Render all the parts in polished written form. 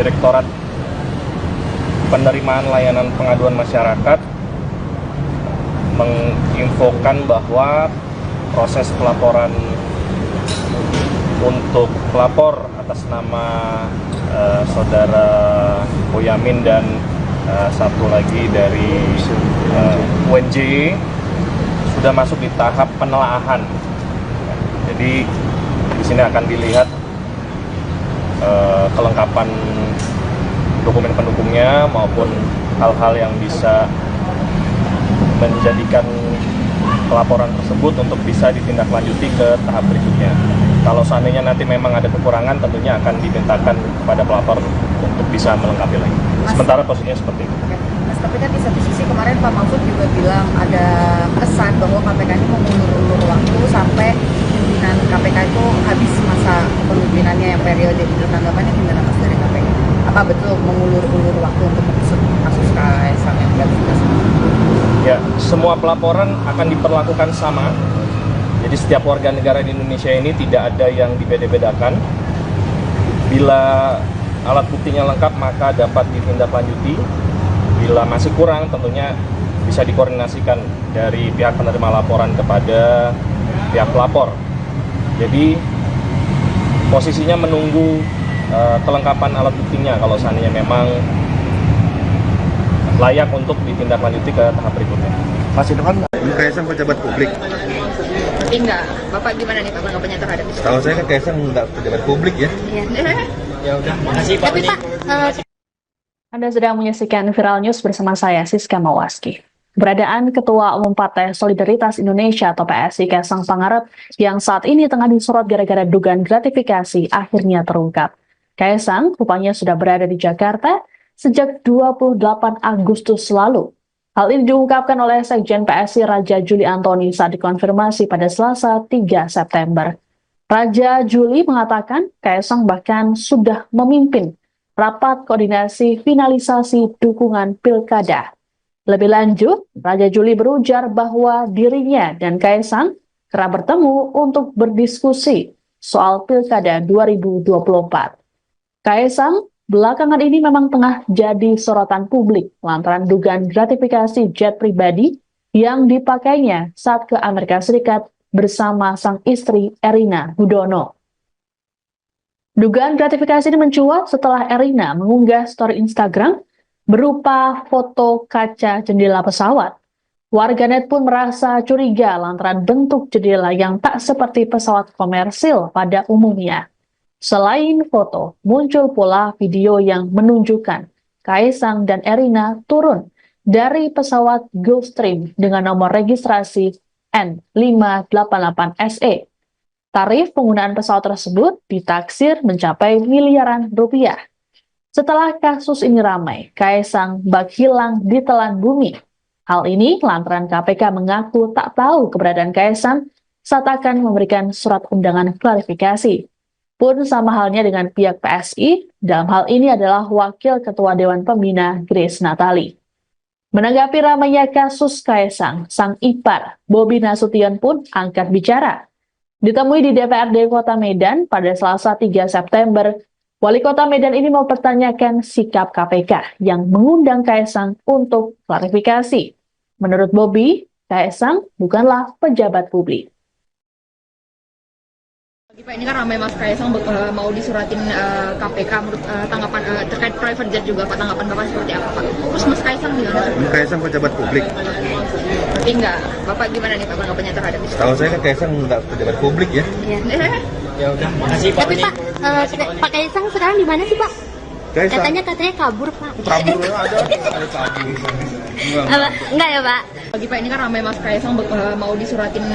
Direktorat Penerimaan Layanan Pengaduan Masyarakat menginfokan bahwa proses pelaporan untuk pelapor atas nama saudara Boyamin dan satu lagi dari UNJ sudah masuk di tahap penelaahan. Jadi di sini akan dilihat kelengkapan dokumen pendukungnya maupun hal-hal yang bisa menjadikan pelaporan tersebut untuk bisa ditindaklanjuti ke tahap berikutnya. Kalau seandainya nanti memang ada kekurangan, tentunya akan dimintakan kepada pelapor untuk bisa melengkapi lagi. Sementara posisinya seperti itu. Mas, tapi kan di satu sisi kemarin Pak Mahfud juga bilang ada kesan bahwa KPK ini mengulur-ulur waktu sampai pimpinan KPK itu habis masa kepemimpinannya yang periode itu. Tanggapannya gimana Mas dari KPK? Apa betul mengulur-ulur waktu untuk mengusut kasus KSang yang gratifikasi? Ya, semua pelaporan akan diperlakukan sama. Jadi setiap warga negara di Indonesia ini tidak ada yang dibeda-bedakan. Bila alat buktinya lengkap maka dapat ditindaklanjuti. Bila masih kurang tentunya bisa dikoordinasikan dari pihak penerima laporan kepada pihak pelapor. Jadi posisinya menunggu kelengkapan alat buktinya kalau seandainya memang layak untuk ditindaklanjuti ke tahap berikutnya. Mas itu kan Kaisang pejabat publik. Tapi enggak, Bapak gimana nih Pak tanggapannya terhadap itu? Kalau saya kan Kaisang nggak pejabat publik ya. Iya. Ya udah, makasih Pak. Tapi Pak, Anda sedang menyaksikan Viral News bersama saya, Siska Mawaski. Keberadaan Ketua Umum Partai Solidaritas Indonesia atau PSI Kaisang Pangarep yang saat ini tengah disorot gara-gara dugaan gratifikasi akhirnya terungkap. Kaisang rupanya sudah berada di Jakarta sejak 28 Agustus lalu. Hal ini diungkapkan oleh Sekjen PSI Raja Juli Antoni saat dikonfirmasi pada Selasa 3 September. Raja Juli mengatakan Kaisang bahkan sudah memimpin rapat koordinasi finalisasi dukungan pilkada. Lebih lanjut, Raja Juli berujar bahwa dirinya dan Kaisang kerap bertemu untuk berdiskusi soal pilkada 2024. Kaisang belakangan ini memang tengah jadi sorotan publik lantaran dugaan gratifikasi jet pribadi yang dipakainya saat ke Amerika Serikat bersama sang istri Erina Gudono. Dugaan gratifikasi ini mencuat setelah Erina mengunggah story Instagram berupa foto kaca jendela pesawat. Warganet pun merasa curiga lantaran bentuk jendela yang tak seperti pesawat komersil pada umumnya. Selain foto, muncul pula video yang menunjukkan Kaisang dan Erina turun dari pesawat Gulfstream dengan nomor registrasi N588SE. Tarif penggunaan pesawat tersebut ditaksir mencapai miliaran rupiah. Setelah kasus ini ramai, Kaisang bak hilang di telan bumi. Hal ini lantaran KPK mengaku tak tahu keberadaan Kaisang saat akan memberikan surat undangan klarifikasi. Pun sama halnya dengan pihak PSI, dalam hal ini adalah Wakil Ketua Dewan Pembina Grace Natali. Menanggapi ramainya kasus Kaisang, sang ipar Bobi Nasution pun angkat bicara. Ditemui di DPRD Kota Medan pada Selasa 3 September, Wali Kota Medan ini mempertanyakan sikap KPK yang mengundang Kaisang untuk klarifikasi. Menurut Bobi, Kaisang bukanlah pejabat publik. Pak, ini kan ramai Mas Kaisang mau disuratin KPK menurut tanggapan terkait private jet juga Pak, tanggapan Bapak seperti apa Pak? Terus Mas Kaisang gimana? Kaisang pejabat publik. Tapi enggak, Bapak gimana nih Pak tanggapannya terhadap itu? Kalau saya kan Kaisang nggak pejabat publik ya. Iya. Ya udah, makasih Pak. Tapi Pak, Pak Kaisang sekarang di mana sih Pak? Kaisang Katanya kabur Pak. kabur ada kabur. Enggak ya Pak? Bagi Pak, ini kan ramai Mas Kaisang mau disuratin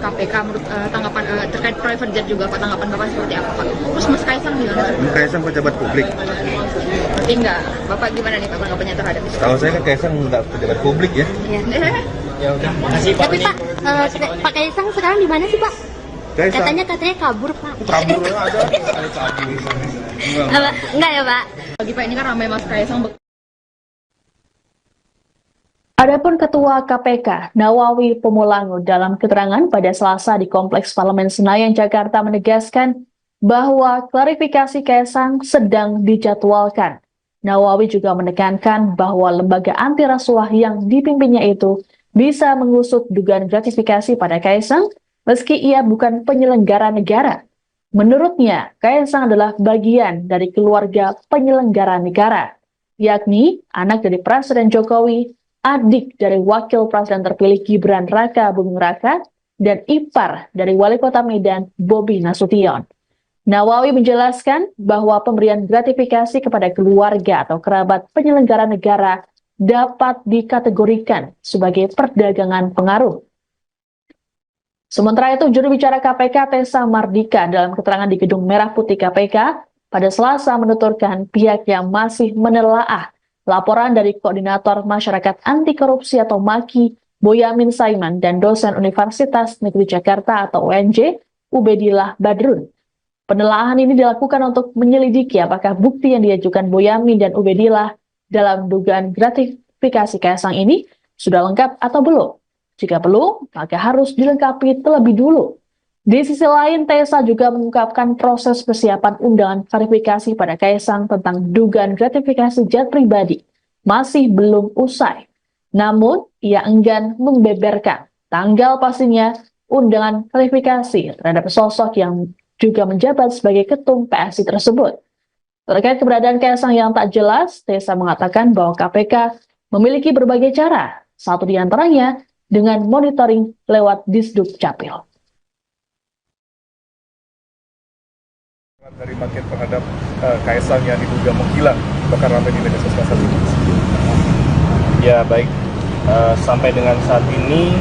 KPK menurut tanggapan terkait private jet juga Pak, tanggapan Bapak seperti apa Pak? Terus Mas Kaisang gimana? Kaisang pejabat publik. Tapi enggak, Bapak gimana nih Pak tanggapannya terhadap itu? Kalau saya kan Kaisang nggak pejabat publik ya. Iya. Ya udah, makasih Pak. Tapi Pak, Pak Kaisang sekarang di mana sih Pak? Kaisang Katanya kabur Pak. kabur ada kabur. Enggak ya Pak? Bagi Pak, ini kan ramai Mas Kaisang Adapun Ketua KPK Nawawi Pemulangu dalam keterangan pada Selasa di Kompleks Parlemen Senayan, Jakarta menegaskan bahwa klarifikasi Kaisang sedang dijadwalkan. Nawawi juga menekankan bahwa lembaga anti rasuah yang dipimpinnya itu bisa mengusut dugaan gratifikasi pada Kaisang meski ia bukan penyelenggara negara. Menurutnya, Kaisang adalah bagian dari keluarga penyelenggara negara, yakni anak dari Presiden Jokowi, adik dari Wakil Presiden terpilih Gibran Raka Buming Raka, dan ipar dari Wali Kota Medan Bobi Nasution. Nawawi menjelaskan bahwa pemberian gratifikasi kepada keluarga atau kerabat penyelenggara negara dapat dikategorikan sebagai perdagangan pengaruh. Sementara itu, juru bicara KPK Tessa Mardika dalam keterangan di Gedung Merah Putih KPK pada Selasa menuturkan pihaknya masih menelaah laporan dari Koordinator Masyarakat Anti Korupsi atau MAKI Boyamin Saiman dan dosen Universitas Negeri Jakarta atau UNJ Ubedillah Badrun. Penelaahan ini dilakukan untuk menyelidiki apakah bukti yang diajukan Boyamin dan Ubedillah dalam dugaan gratifikasi Kaisang ini sudah lengkap atau belum. Jika belum, maka harus dilengkapi terlebih dulu. Di sisi lain, Tessa juga mengungkapkan proses persiapan undangan klarifikasi pada Kaisang tentang dugaan gratifikasi jet pribadi masih belum usai. Namun, ia enggan membeberkan tanggal pastinya undangan klarifikasi terhadap sosok yang juga menjabat sebagai ketum PSI tersebut. Terkait keberadaan Kaisang yang tak jelas, Tessa mengatakan bahwa KPK memiliki berbagai cara, satu di antaranya dengan monitoring lewat Disduk Capil. Dari paket terhadap Kaisang yang diduga menghilang, bahkan ramai di media sosial saat ini. Ya baik, sampai dengan saat ini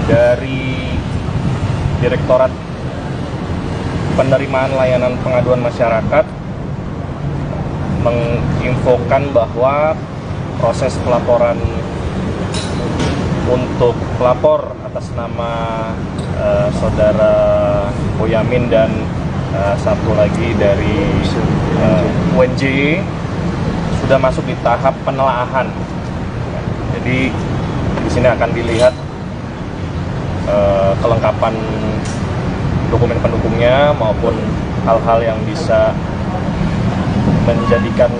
dari Direktorat Penerimaan Layanan Pengaduan Masyarakat menginfokan bahwa proses pelaporan untuk pelapor atas nama saudara Boyamin dan satu lagi dari UNJ sudah masuk di tahap penelaahan. Jadi di sini akan dilihat kelengkapan dokumen pendukungnya maupun hal-hal yang bisa menjadikan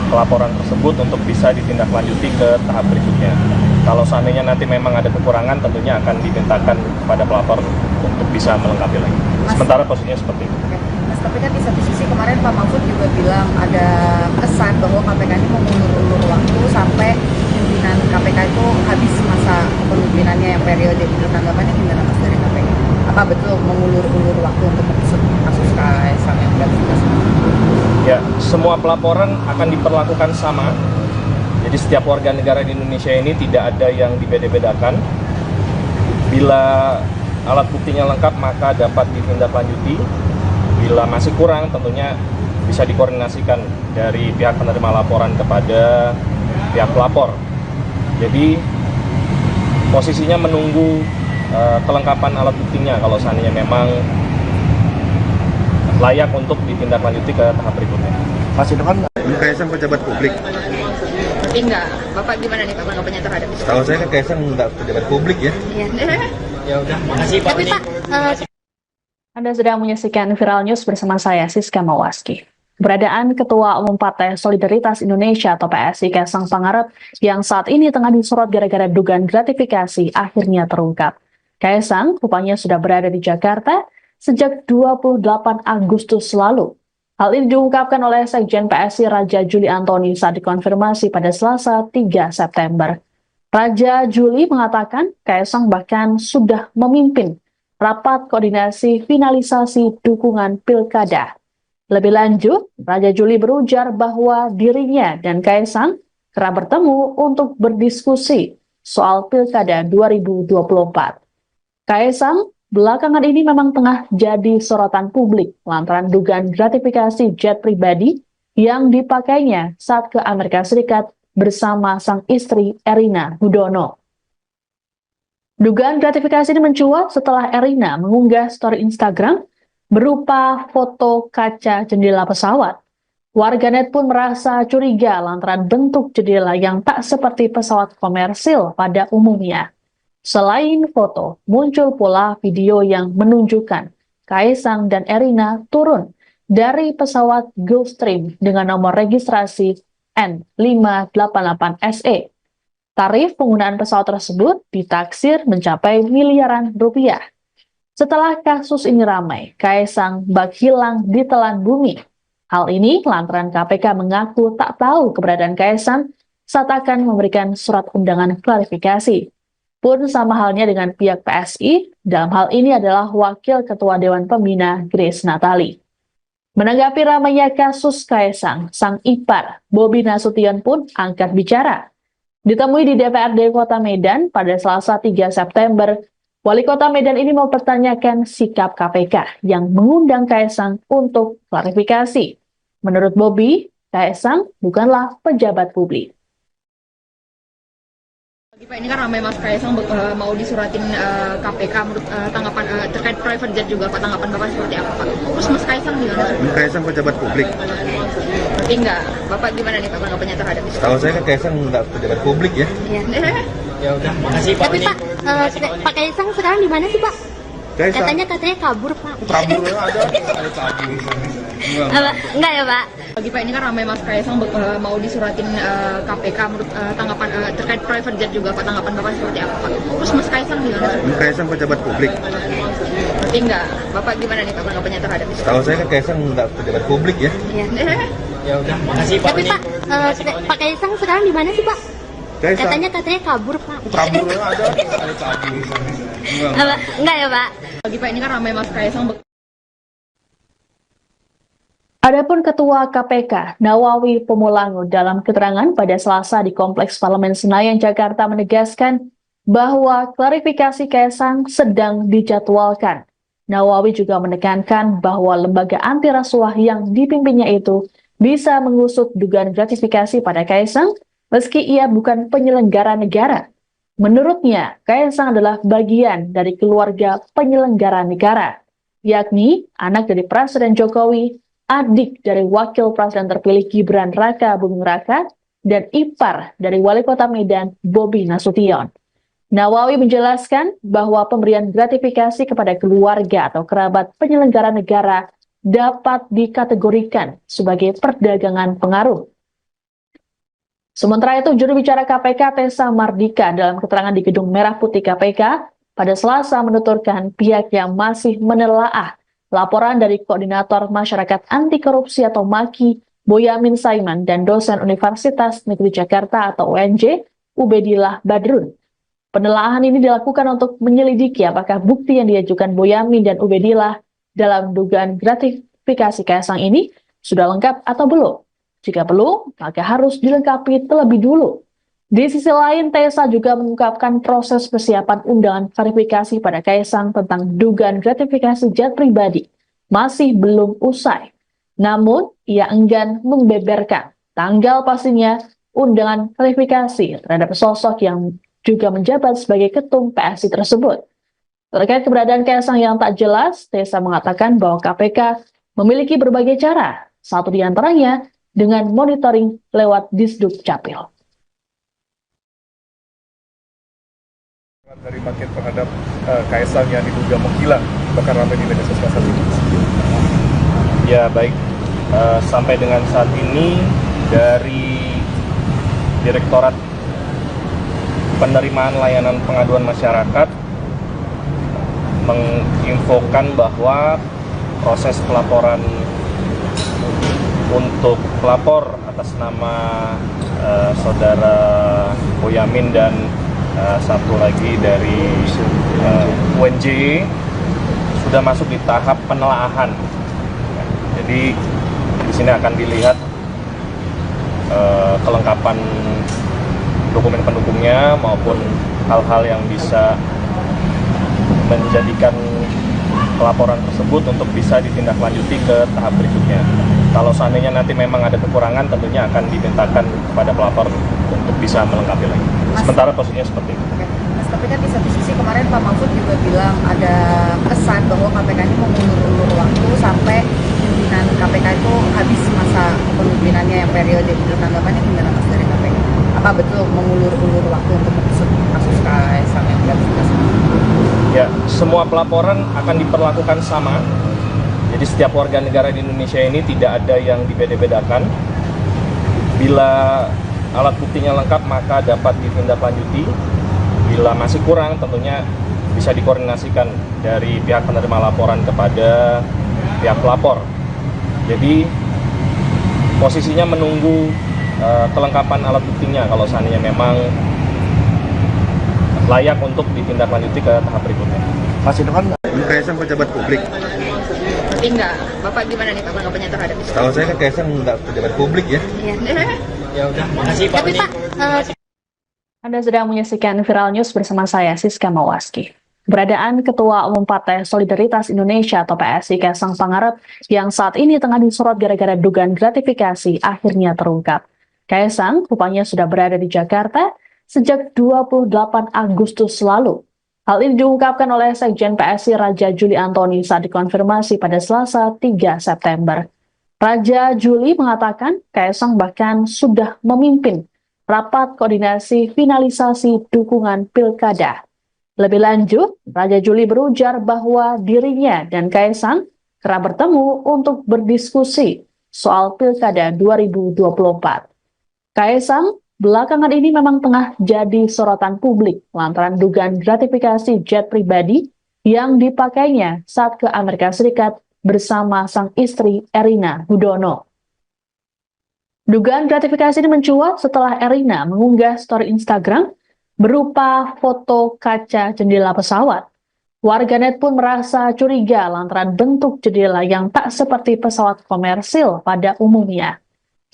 pelaporan tersebut untuk bisa ditindaklanjuti ke tahap berikutnya. Kalau seandainya nanti memang ada kekurangan, tentunya akan dimintakan kepada pelapor untuk bisa melengkapi lagi. Sementara posisinya seperti itu. Oke. Mas, tapi kan di satu sisi kemarin Pak Mahfud juga bilang ada kesan bahwa KPK ini mau mengulur-ulur waktu sampai pimpinan KPK itu habis masa kepemimpinannya yang periode. Menurut tanggapannya gimana Mas dari KPK? Apa betul mengulur-ulur waktu untuk mengusut kasus Kaisang yang gratifikasi? Ya, semua pelaporan akan diperlakukan sama. Jadi setiap warga negara di Indonesia ini tidak ada yang dibeda-bedakan. Bila alat buktinya lengkap maka dapat ditindaklanjuti. Bila masih kurang tentunya bisa dikoordinasikan dari pihak penerima laporan kepada pihak pelapor. Jadi posisinya menunggu kelengkapan alat buktinya kalau seandainya memang layak untuk ditindaklanjuti ke tahap berikutnya. Mas itu kan Kaisang pejabat publik. Tapi enggak, Bapak gimana nih Pak tanggapannya terhadap itu? Tahu saya kan Kaisang nggak pejabat publik ya. Iya. Ya udah, makasih Pak. Tapi Pak, Anda sedang menyaksikan Viral News bersama saya, Siska Mawaski. Keberadaan Ketua Umum Partai Solidaritas Indonesia atau PSI Kaisang Pangarep yang saat ini tengah disorot gara-gara dugaan gratifikasi akhirnya terungkap. Kaisang rupanya sudah berada di Jakarta sejak 28 Agustus lalu. Hal ini diungkapkan oleh Sekjen PSI Raja Juli Antoni saat dikonfirmasi pada Selasa 3 September. Raja Juli mengatakan Kaisang bahkan sudah memimpin rapat koordinasi finalisasi dukungan pilkada. Lebih lanjut, Raja Juli berujar bahwa dirinya dan Kaisang kerap bertemu untuk berdiskusi soal pilkada 2024. Kaisang belakangan ini memang tengah jadi sorotan publik lantaran dugaan gratifikasi jet pribadi yang dipakainya saat ke Amerika Serikat bersama sang istri Erina Gudono. Dugaan gratifikasi ini mencuat setelah Erina mengunggah story Instagram berupa foto kaca jendela pesawat. Warganet pun merasa curiga lantaran bentuk jendela yang tak seperti pesawat komersil pada umumnya. Selain foto, muncul pula video yang menunjukkan Kaisang dan Erina turun dari pesawat Gulfstream dengan nomor registrasi N588SE. Tarif penggunaan pesawat tersebut ditaksir mencapai miliaran rupiah. Setelah kasus ini ramai, Kaisang bak hilang ditelan bumi. Hal ini lantaran KPK mengaku tak tahu keberadaan Kaisang saat akan memberikan surat undangan klarifikasi. Pun sama halnya dengan pihak PSI, dalam hal ini adalah Wakil Ketua Dewan Pembina Grace Natali. Menanggapi ramainya kasus Kaisang, sang ipar Bobi Nasution pun angkat bicara. Ditemui di DPRD Kota Medan pada Selasa 3 September, Wali Kota Medan ini mempertanyakan sikap KPK yang mengundang Kaisang untuk klarifikasi. Menurut Bobi, Kaisang bukanlah pejabat publik. Pak, ini kan ramai Mas Kaisang mau disuratin KPK menurut tanggapan terkait private jet juga, Pak, tanggapan Bapak seperti apa, Pak? Terus Mas Kaisang gimana? Kaisang pejabat publik. Berarti enggak, Bapak gimana nih Pak tanggapannya terhadap itu? Tahu saya kan Kaisang nggak pejabat publik ya. Iya. Ya udah, makasih Pak. Tapi Pak, Pak Kaisang sekarang di mana sih Pak? Kaisang Katanya kabur Pak. kabur ada kabur. Enggak ya Pak? Bagi Pak, ini kan ramai Mas Kaisang mau disuratin KPK menurut tanggapan terkait private jet juga, Pak, tanggapan Bapak seperti apa, Pak? Terus Mas Kaisang gimana? Kaisang pejabat publik. Berarti enggak, Bapak gimana nih Pak tanggapannya terhadap itu? Tahu saya kan Kaisang nggak pejabat publik ya. Iya. Ya udah, makasih Pak. Tapi Pak, Pak Kaisang sekarang di mana sih Pak? Kaisang Katanya kabur Pak. kabur ada kabur. Enggak ya Pak? Bagi Pak, ini kan ramai Mas Kaisang Adapun Ketua KPK Nawawi Pemulangu dalam keterangan pada Selasa di Kompleks Parlemen Senayan, Jakarta menegaskan bahwa klarifikasi Kaisang sedang dijadwalkan. Nawawi juga menekankan bahwa lembaga anti rasuah yang dipimpinnya itu bisa mengusut dugaan gratifikasi pada Kaisang meski ia bukan penyelenggara negara. Menurutnya, Kaisang adalah bagian dari keluarga penyelenggara negara, yakni anak dari Presiden Jokowi, adik dari Wakil Presiden terpilih Gibran Raka Buming Raka, dan ipar dari Wali Kota Medan Bobi Nasution. Nawawi menjelaskan bahwa pemberian gratifikasi kepada keluarga atau kerabat penyelenggara negara dapat dikategorikan sebagai perdagangan pengaruh. Sementara itu, juru bicara KPK Tessa Mardika dalam keterangan di Gedung Merah Putih KPK pada Selasa menuturkan pihaknya masih menelaah laporan dari Koordinator Masyarakat Anti Korupsi atau MAKI, Boyamin Saiman, dan dosen Universitas Negeri Jakarta atau UNJ, Ubedillah Badrun. Penelaahan ini dilakukan untuk menyelidiki apakah bukti yang diajukan Boyamin dan Ubedillah dalam dugaan gratifikasi Kaisang ini sudah lengkap atau belum. Jika belum, maka harus dilengkapi terlebih dulu. Di sisi lain, Tessa juga mengungkapkan proses persiapan undangan klarifikasi pada Kaisang tentang dugaan gratifikasi jet pribadi masih belum usai. Namun, ia enggan membeberkan tanggal pastinya undangan klarifikasi terhadap sosok yang juga menjabat sebagai ketum PSI tersebut. Terkait keberadaan Kaisang yang tak jelas, Tessa mengatakan bahwa KPK memiliki berbagai cara, satu di antaranya dengan monitoring lewat Disduk Capil. Dari paket terhadap Kaisang yang diduga menghilang, bahkan ramai di media sosial saat ini. Ya baik, sampai dengan saat ini dari Direktorat Penerimaan Layanan Pengaduan Masyarakat menginfokan bahwa proses pelaporan untuk pelapor atas nama saudara Boyamin dan satu lagi dari UNJ sudah masuk di tahap penelaahan. Jadi di sini akan dilihat kelengkapan dokumen pendukungnya maupun hal-hal yang bisa menjadikan pelaporan tersebut untuk bisa ditindaklanjuti ke tahap berikutnya. Kalau seandainya nanti memang ada kekurangan, tentunya akan dimintakan kepada pelapor untuk bisa melengkapi lagi. Sementara posisinya seperti itu. Mas, tapi kan di satu sisi kemarin Pak Mahfud juga bilang ada kesan bahwa KPK ini mau mengulur waktu sampai pimpinan KPK itu habis masa kepemimpinannya yang periode itu. Tanggapannya gimana Mas dari KPK? Apa betul mengulur-ulur waktu untuk mengusut kasus Kaisang yang gratifikasi? Ya, semua pelaporan akan diperlakukan sama. Jadi setiap warga negara di Indonesia ini tidak ada yang dibeda-bedakan. Bila alat buktinya lengkap maka dapat ditindaklanjuti. Bila masih kurang tentunya bisa dikoordinasikan dari pihak penerima laporan kepada pihak pelapor. Jadi posisinya menunggu kelengkapan alat buktinya kalau seandainya memang layak untuk ditindaklanjuti ke tahap berikutnya. Mas itu kan Kaisang pejabat publik. Tapi enggak, Bapak gimana nih Pak tanggapannya terhadap itu? Tahu saya kan Kaisang nggak pejabat publik ya. Iya. Ya udah, makasih Pak. Tapi Pak, Anda sedang menyaksikan Viral News bersama saya, Siska Mawaski. Keberadaan Ketua Umum Partai Solidaritas Indonesia atau PSI Kaisang Pangarep yang saat ini tengah disorot gara-gara dugaan gratifikasi akhirnya terungkap. Kaisang rupanya sudah berada di Jakarta sejak 28 Agustus lalu. Hal ini diungkapkan oleh Sekjen PSI Raja Juli Antoni saat dikonfirmasi pada Selasa 3 September. Raja Juli mengatakan Kaisang bahkan sudah memimpin rapat koordinasi finalisasi dukungan pilkada. Lebih lanjut, Raja Juli berujar bahwa dirinya dan Kaisang kerap bertemu untuk berdiskusi soal pilkada 2024. Kaisang belakangan ini memang tengah jadi sorotan publik lantaran dugaan gratifikasi jet pribadi yang dipakainya saat ke Amerika Serikat bersama sang istri Erina Gudono. Dugaan gratifikasi ini mencuat setelah Erina mengunggah story Instagram berupa foto kaca jendela pesawat. Warganet pun merasa curiga lantaran bentuk jendela yang tak seperti pesawat komersil pada umumnya.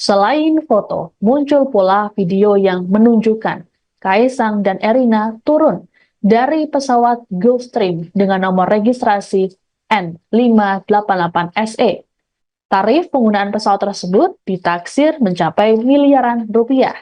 Selain foto, muncul pula video yang menunjukkan Kaisang dan Erina turun dari pesawat Gulfstream dengan nomor registrasi N588SE. Tarif penggunaan pesawat tersebut ditaksir mencapai miliaran rupiah.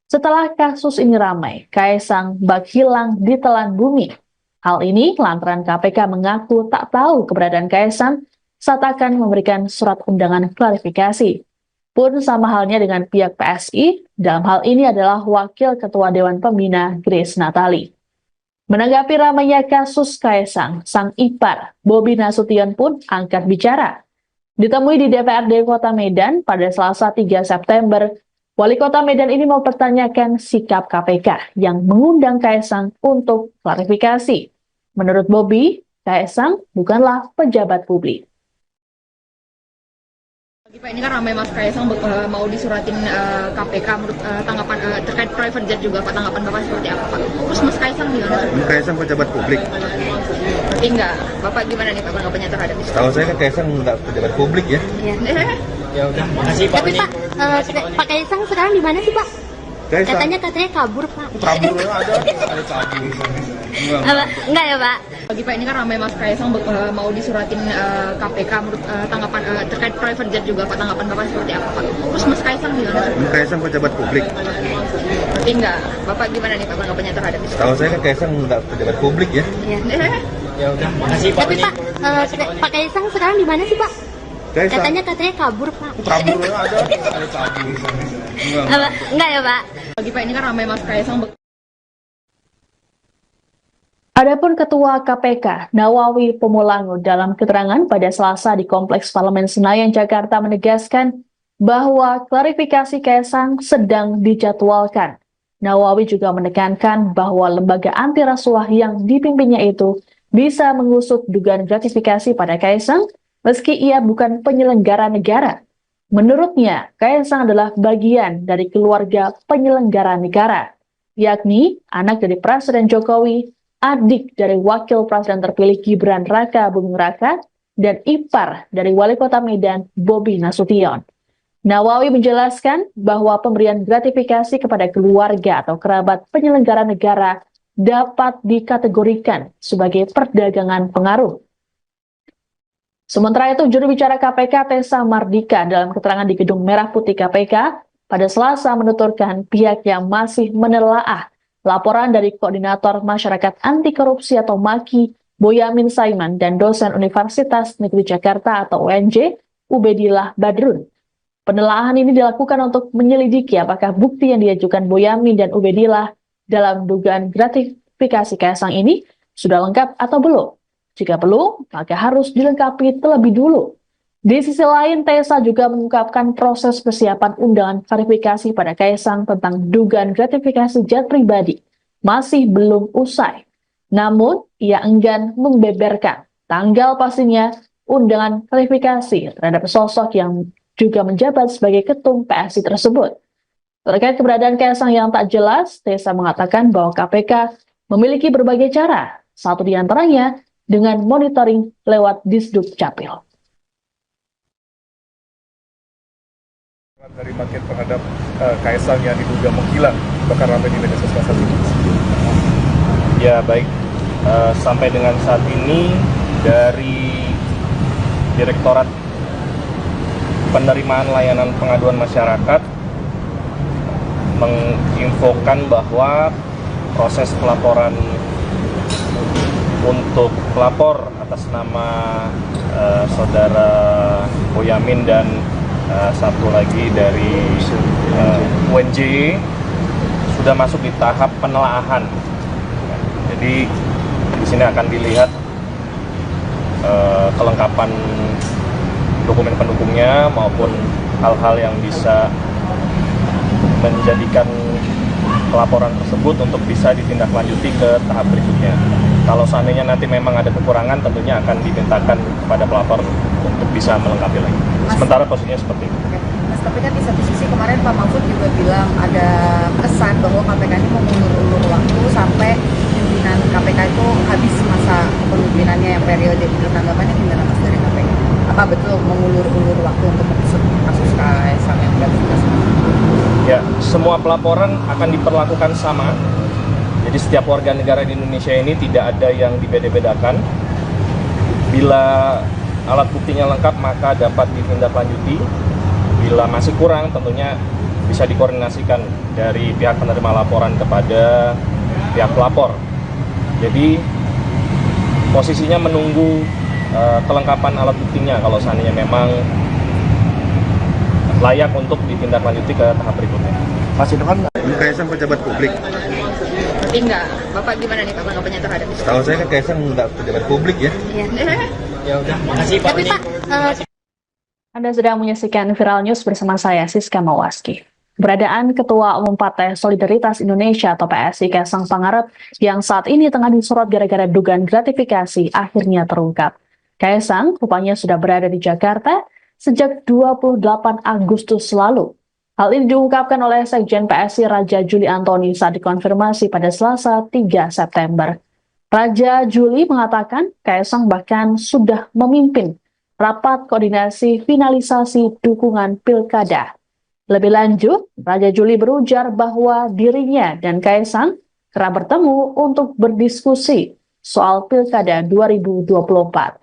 Setelah kasus ini ramai, Kaisang bak hilang di telan bumi. Hal ini lantaran KPK mengaku tak tahu keberadaan Kaisang saat akan memberikan surat undangan klarifikasi. Pun sama halnya dengan pihak PSI, dalam hal ini adalah Wakil Ketua Dewan Pembina Grace Natali. Menanggapi ramainya kasus Kaisang, sang ipar, Bobi Nasution pun angkat bicara. Ditemui di DPRD Kota Medan pada Selasa 3 September, Wali Kota Medan ini mempertanyakan sikap KPK yang mengundang Kaisang untuk klarifikasi. Menurut Bobi, Kaisang bukanlah pejabat publik. Pak, ini kan ramai Mas Kaisang mau disuratin KPK menurut tanggapan terkait private jet juga Pak, tanggapan Bapak seperti apa Pak? Terus Mas Kaisang gimana? Kaisang pejabat publik. Tapi enggak, Bapak gimana nih Pak tanggapannya terhadap itu? Tahu saya kan Kaisang nggak pejabat publik ya. Iya. Ya udah, makasih Pak. tapi Pak, Pak Kaisang sekarang di mana sih Pak? Kaisang Katanya kabur Pak. kabur ada kabur. Enggak ya Pak? Bagi Pak, ini kan ramai Mas Kaisang mau disuratin KPK menurut tanggapan terkait private jet juga Pak, tanggapan Bapak seperti apa Pak? Terus Mas Kaisang gimana? Kaisang pejabat publik. Tapi enggak, Bapak gimana nih Pak tanggapannya terhadap itu? Tahu saya kan Kaisang nggak pejabat publik ya. Iya. Ya udah, makasih Pak. Tapi Pak, Pak Kaisang sekarang di mana sih Pak? Kaisang Katanya kabur Pak. kabur ada kabur. Enggak ya Pak? Bagi Pak, ini kan ramai Mas Kaisang Adapun Ketua KPK Nawawi Pemulangu dalam keterangan pada Selasa di Kompleks Parlemen Senayan, Jakarta menegaskan bahwa klarifikasi Kaisang sedang dijadwalkan. Nawawi juga menekankan bahwa lembaga anti rasuah yang dipimpinnya itu bisa mengusut dugaan gratifikasi pada Kaisang meski ia bukan penyelenggara negara. Menurutnya, Kaisang adalah bagian dari keluarga penyelenggara negara, yakni anak dari Presiden Jokowi, adik dari Wakil Presiden terpilih Gibran Raka Buming Raka, dan ipar dari Wali Kota Medan Bobi Nasution. Nawawi menjelaskan bahwa pemberian gratifikasi kepada keluarga atau kerabat penyelenggara negara dapat dikategorikan sebagai perdagangan pengaruh. Sementara itu, juru bicara KPK Tessa Mardika dalam keterangan di Gedung Merah Putih KPK pada Selasa menuturkan pihaknya masih menelaah laporan dari Koordinator Masyarakat Anti Korupsi atau MAKI, Boyamin Saiman, dan dosen Universitas Negeri Jakarta atau UNJ, Ubedillah Badrun. Penelaahan ini dilakukan untuk menyelidiki apakah bukti yang diajukan Boyamin dan Ubedillah dalam dugaan gratifikasi Kaisang ini sudah lengkap atau belum? Jika belum, maka harus dilengkapi terlebih dulu. Di sisi lain, Tessa juga mengungkapkan proses persiapan undangan klarifikasi pada Kaisang tentang dugaan gratifikasi jet pribadi masih belum usai. Namun, ia enggan membeberkan tanggal pastinya undangan klarifikasi terhadap sosok yang juga menjabat sebagai ketum PSI tersebut. Terkait keberadaan Kaisang yang tak jelas, Tessa mengatakan bahwa KPK memiliki berbagai cara, satu di antaranya dengan monitoring lewat Disduk Capil. Dari makin terhadap Kaisang yang diduga menghilang, bahkan ramai di media sosial saat ini. Ya baik, sampai dengan saat ini dari Direktorat Penerimaan Layanan Pengaduan Masyarakat menginfokan bahwa proses pelaporan untuk pelapor atas nama saudara Boyamin dan satu lagi dari UNJ sudah masuk di tahap penelaahan. Jadi di sini akan dilihat kelengkapan dokumen pendukungnya maupun hal-hal yang bisa menjadikan pelaporan tersebut untuk bisa ditindaklanjuti ke tahap berikutnya. Kalau seandainya nanti memang ada kekurangan, tentunya akan dimintakan kepada pelapor untuk bisa melengkapi lagi. Sementara posisinya seperti itu. Mas, tapi kan di satu sisi kemarin Pak Mahfud juga bilang ada kesan bahwa KPK ini mau mengulur-ulur waktu sampai pimpinan KPK itu habis masa kepemimpinannya yang periode itu. Tanggapannya gimana Mas dari KPK? Apa betul mengulur-ulur waktu untuk mengusut kasus Kaisang yang gratifikasi? Ya, semua pelaporan akan diperlakukan sama. Jadi setiap warga negara di Indonesia ini tidak ada yang dibeda-bedakan. Bila alat buktinya lengkap maka dapat ditindaklanjuti. Bila masih kurang tentunya bisa dikoordinasikan dari pihak penerima laporan kepada pihak pelapor. Jadi posisinya menunggu kelengkapan alat buktinya kalau seandainya memang layak untuk ditindaklanjuti ke tahap berikutnya. Masih depan nggak? Ini Kaisang pejabat publik. Tapi enggak. Bapak gimana nih Pak tanggapannya terhadap itu? Tahu saya kan Kaisang nggak pejabat publik ya. Iya. Ya udah, makasih Pak. Tapi Pak, Anda sedang menyaksikan Viral News bersama saya, Siska Mawaski. Keberadaan Ketua Umum Partai Solidaritas Indonesia atau PSI Kaisang Pangarep yang saat ini tengah disorot gara-gara dugaan gratifikasi akhirnya terungkap. Kaisang rupanya sudah berada di Jakarta sejak 28 Agustus lalu. Hal ini diungkapkan oleh Sekjen PSI Raja Juli Antoni saat dikonfirmasi pada Selasa 3 September. Raja Juli mengatakan Kaisang bahkan sudah memimpin rapat koordinasi finalisasi dukungan pilkada. Lebih lanjut, Raja Juli berujar bahwa dirinya dan Kaisang kerap bertemu untuk berdiskusi soal pilkada 2024.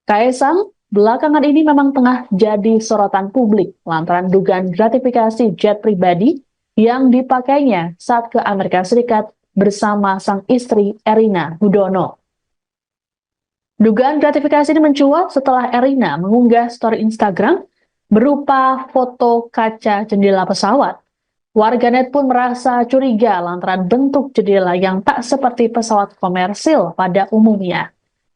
Kaisang belakangan ini memang tengah jadi sorotan publik lantaran dugaan gratifikasi jet pribadi yang dipakainya saat ke Amerika Serikat bersama sang istri Erina Gudono. Dugaan gratifikasi ini mencuat setelah Erina mengunggah story Instagram berupa foto kaca jendela pesawat. Warganet pun merasa curiga lantaran bentuk jendela yang tak seperti pesawat komersil pada umumnya.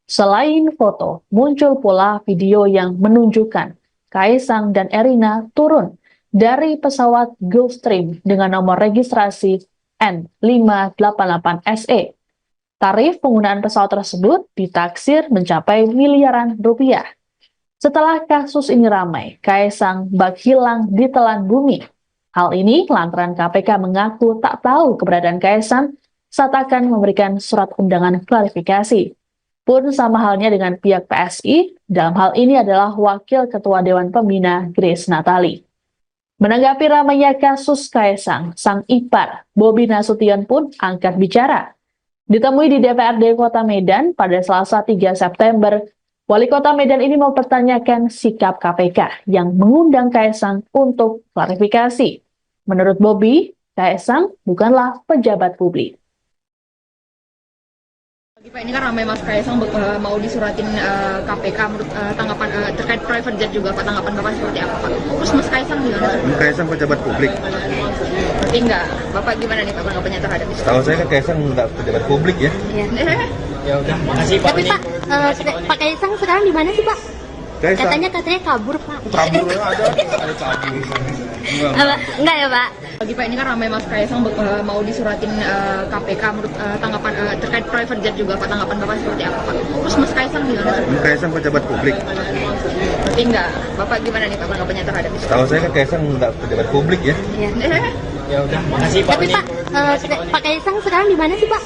Selain foto, muncul pula video yang menunjukkan Kaisang dan Erina turun dari pesawat Gulfstream dengan nomor registrasi N588SE. Tarif penggunaan pesawat tersebut ditaksir mencapai miliaran rupiah. Setelah kasus ini ramai, Kaisang bak hilang di telan bumi. Hal ini lantaran KPK mengaku tak tahu keberadaan Kaisang saat akan memberikan surat undangan klarifikasi. Pun sama halnya dengan pihak PSI, dalam hal ini adalah Wakil Ketua Dewan Pembina Grace Natali. Menanggapi ramainya kasus Kaisang, sang ipar Bobi Nasution pun angkat bicara. Ditemui di DPRD Kota Medan pada Selasa 3 September, Wali Kota Medan ini mempertanyakan sikap KPK yang mengundang Kaisang untuk klarifikasi. Menurut Bobi, Kaisang bukanlah pejabat publik. Pak, ini kan ramai Mas Kaisang mau disuratin KPK menurut tanggapan terkait private jet juga Pak, tanggapan Bapak seperti apa Pak? Terus Mas Kaisang gimana? Ini Kaisang pejabat publik. Tapi enggak. Bapak gimana nih Pak tanggapannya terhadap itu? Tahu saya kan Kaisang nggak pejabat publik ya. Iya. Ya udah, makasih Pak. Tapi Pak, Pak Kaisang sekarang di mana sih Pak? Kaisang Katanya kabur Pak. kabur ada kabur. Enggak ya Pak? Lagi Pak, ini kan ramai Mas Kaisang mau disuratin KPK menurut tanggapan terkait private jet juga Pak, tanggapan Bapak seperti apa Pak? Terus Mas Kaisang gimana? Kaisang pejabat publik. Berarti enggak, Bapak gimana nih Pak tanggapannya terhadap itu? Tahu saya kan Kaisang nggak pejabat publik ya. Iya. Ya udah, makasih Pak. Tapi Pak, Pak Kaisang sekarang di mana sih Pak?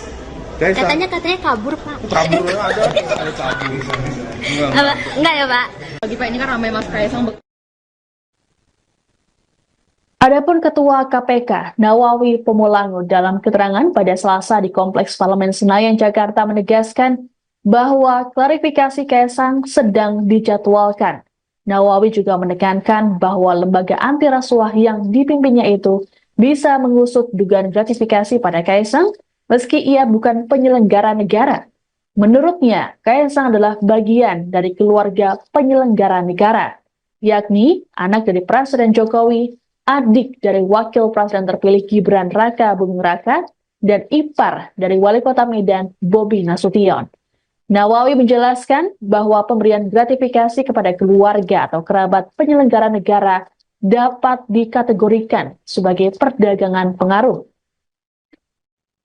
Kaisang Katanya kabur Pak. kabur ada kabur. Enggak ya Pak? Lagi Pak, ini kan ramai Mas Kaisang Adapun Ketua KPK Nawawi Pemulangu dalam keterangan pada Selasa di Kompleks Parlemen Senayan, Jakarta menegaskan bahwa klarifikasi Kaisang sedang dijadwalkan. Nawawi juga menekankan bahwa lembaga anti rasuah yang dipimpinnya itu bisa mengusut dugaan gratifikasi pada Kaisang meski ia bukan penyelenggara negara. Menurutnya, Kaisang adalah bagian dari keluarga penyelenggara negara, yakni anak dari Presiden Jokowi, adik dari Wakil Presiden terpilih Gibran Raka Buming Raka, dan ipar dari Wali Kota Medan Bobi Nasution. Nawawi menjelaskan bahwa pemberian gratifikasi kepada keluarga atau kerabat penyelenggara negara dapat dikategorikan sebagai perdagangan pengaruh.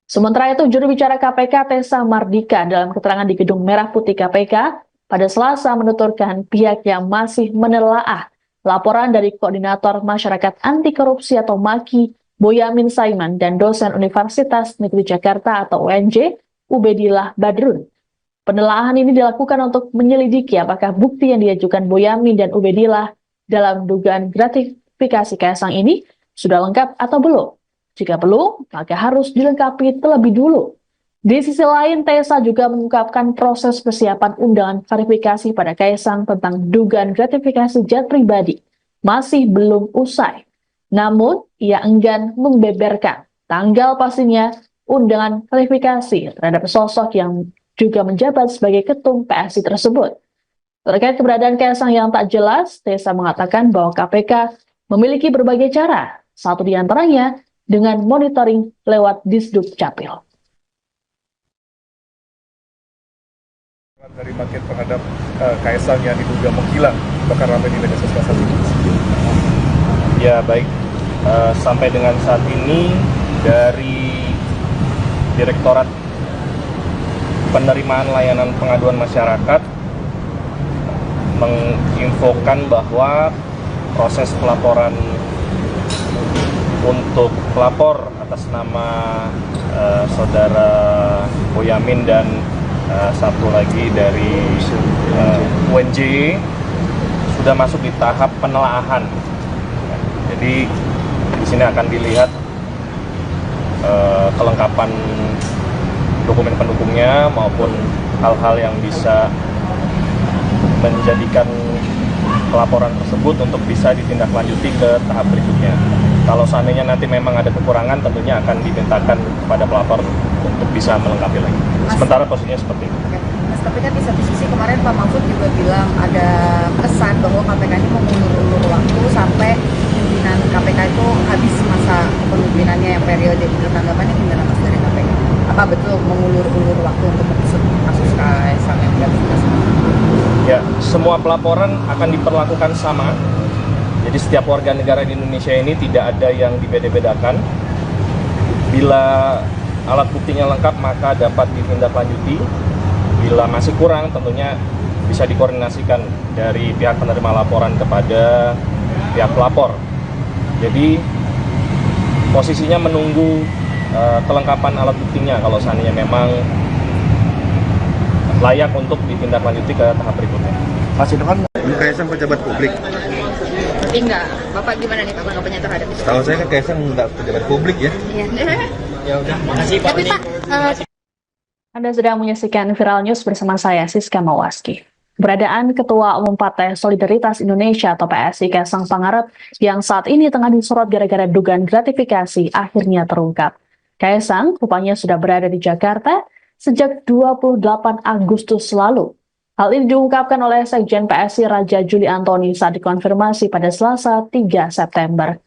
Sementara itu, juru bicara KPK Tessa Mardika dalam keterangan di Gedung Merah Putih KPK pada Selasa menuturkan pihaknya masih menelaah laporan dari Koordinator Masyarakat Anti Korupsi atau MAKI Boyamin Saiman dan dosen Universitas Negeri Jakarta atau UNJ Ubedillah Badrun. Penelaahan ini dilakukan untuk menyelidiki apakah bukti yang diajukan Boyamin dan Ubedillah dalam dugaan gratifikasi Kaisang ini sudah lengkap atau belum. Jika belum, maka harus dilengkapi terlebih dulu. Di sisi lain, Tessa juga mengungkapkan proses persiapan undangan klarifikasi pada Kaisang tentang dugaan gratifikasi jet pribadi masih belum usai. Namun, ia enggan membeberkan tanggal pastinya undangan klarifikasi terhadap sosok yang juga menjabat sebagai ketum PSI tersebut. Terkait keberadaan Kaisang yang tak jelas, Tessa mengatakan bahwa KPK memiliki berbagai cara, satu di antaranya dengan monitoring lewat Disduk Capil. Dari paket terhadap Kaisang yang diduga menghilang, bahkan ramai di media sosial saat ini. Ya baik, sampai dengan saat ini dari Direktorat Penerimaan Layanan Pengaduan Masyarakat menginfokan bahwa proses pelaporan untuk pelapor atas nama saudara Boyamin dan satu lagi dari UNJ sudah masuk di tahap penelaahan. Jadi di sini akan dilihat kelengkapan dokumen pendukungnya maupun hal-hal yang bisa menjadikan pelaporan tersebut untuk bisa ditindaklanjuti ke tahap berikutnya. Kalau seandainya nanti memang ada kekurangan, tentunya akan dimintakan kepada pelapor untuk bisa melengkapi lagi. Sementara posisinya seperti itu. Mas, tapi kan di satu sisi kemarin Pak Mahfud juga bilang ada kesan bahwa KPK ini mengulur-ulur waktu sampai pimpinan KPK itu habis masa kepemimpinannya yang periode itu. Tanggapannya gimana Mas dari KPK? Apa betul mengulur-ulur waktu untuk mengusut kasus Kaisang yang gratifikasi? Ya, semua pelaporan akan diperlakukan sama. Jadi setiap warga negara di Indonesia ini tidak ada yang dibeda-bedakan. Bila alat buktinya lengkap maka dapat ditindaklanjuti. Bila masih kurang tentunya bisa dikoordinasikan dari pihak penerima laporan kepada pihak pelapor. Jadi posisinya menunggu kelengkapan alat buktinya kalau seandainya memang layak untuk ditindaklanjuti ke tahap berikutnya. Mas itu kan Kaisang pejabat publik. Berarti enggak, Bapak gimana nih Pak tanggapannya terhadap itu? Tahu saya kan Kaisang nggak pejabat publik ya. Iya. Ya udah, makasih Pak. Tapi Pak, Anda sedang menyaksikan Viral News bersama saya, Siska Mawaski. Keberadaan Ketua Umum Partai Solidaritas Indonesia atau PSI Kaisang Pangarep yang saat ini tengah disorot gara-gara dugaan gratifikasi akhirnya terungkap. Kaisang rupanya sudah berada di Jakarta sejak 28 Agustus lalu. Hal ini diungkapkan oleh Sekjen PSI Raja Juli Antoni saat dikonfirmasi pada Selasa 3 September.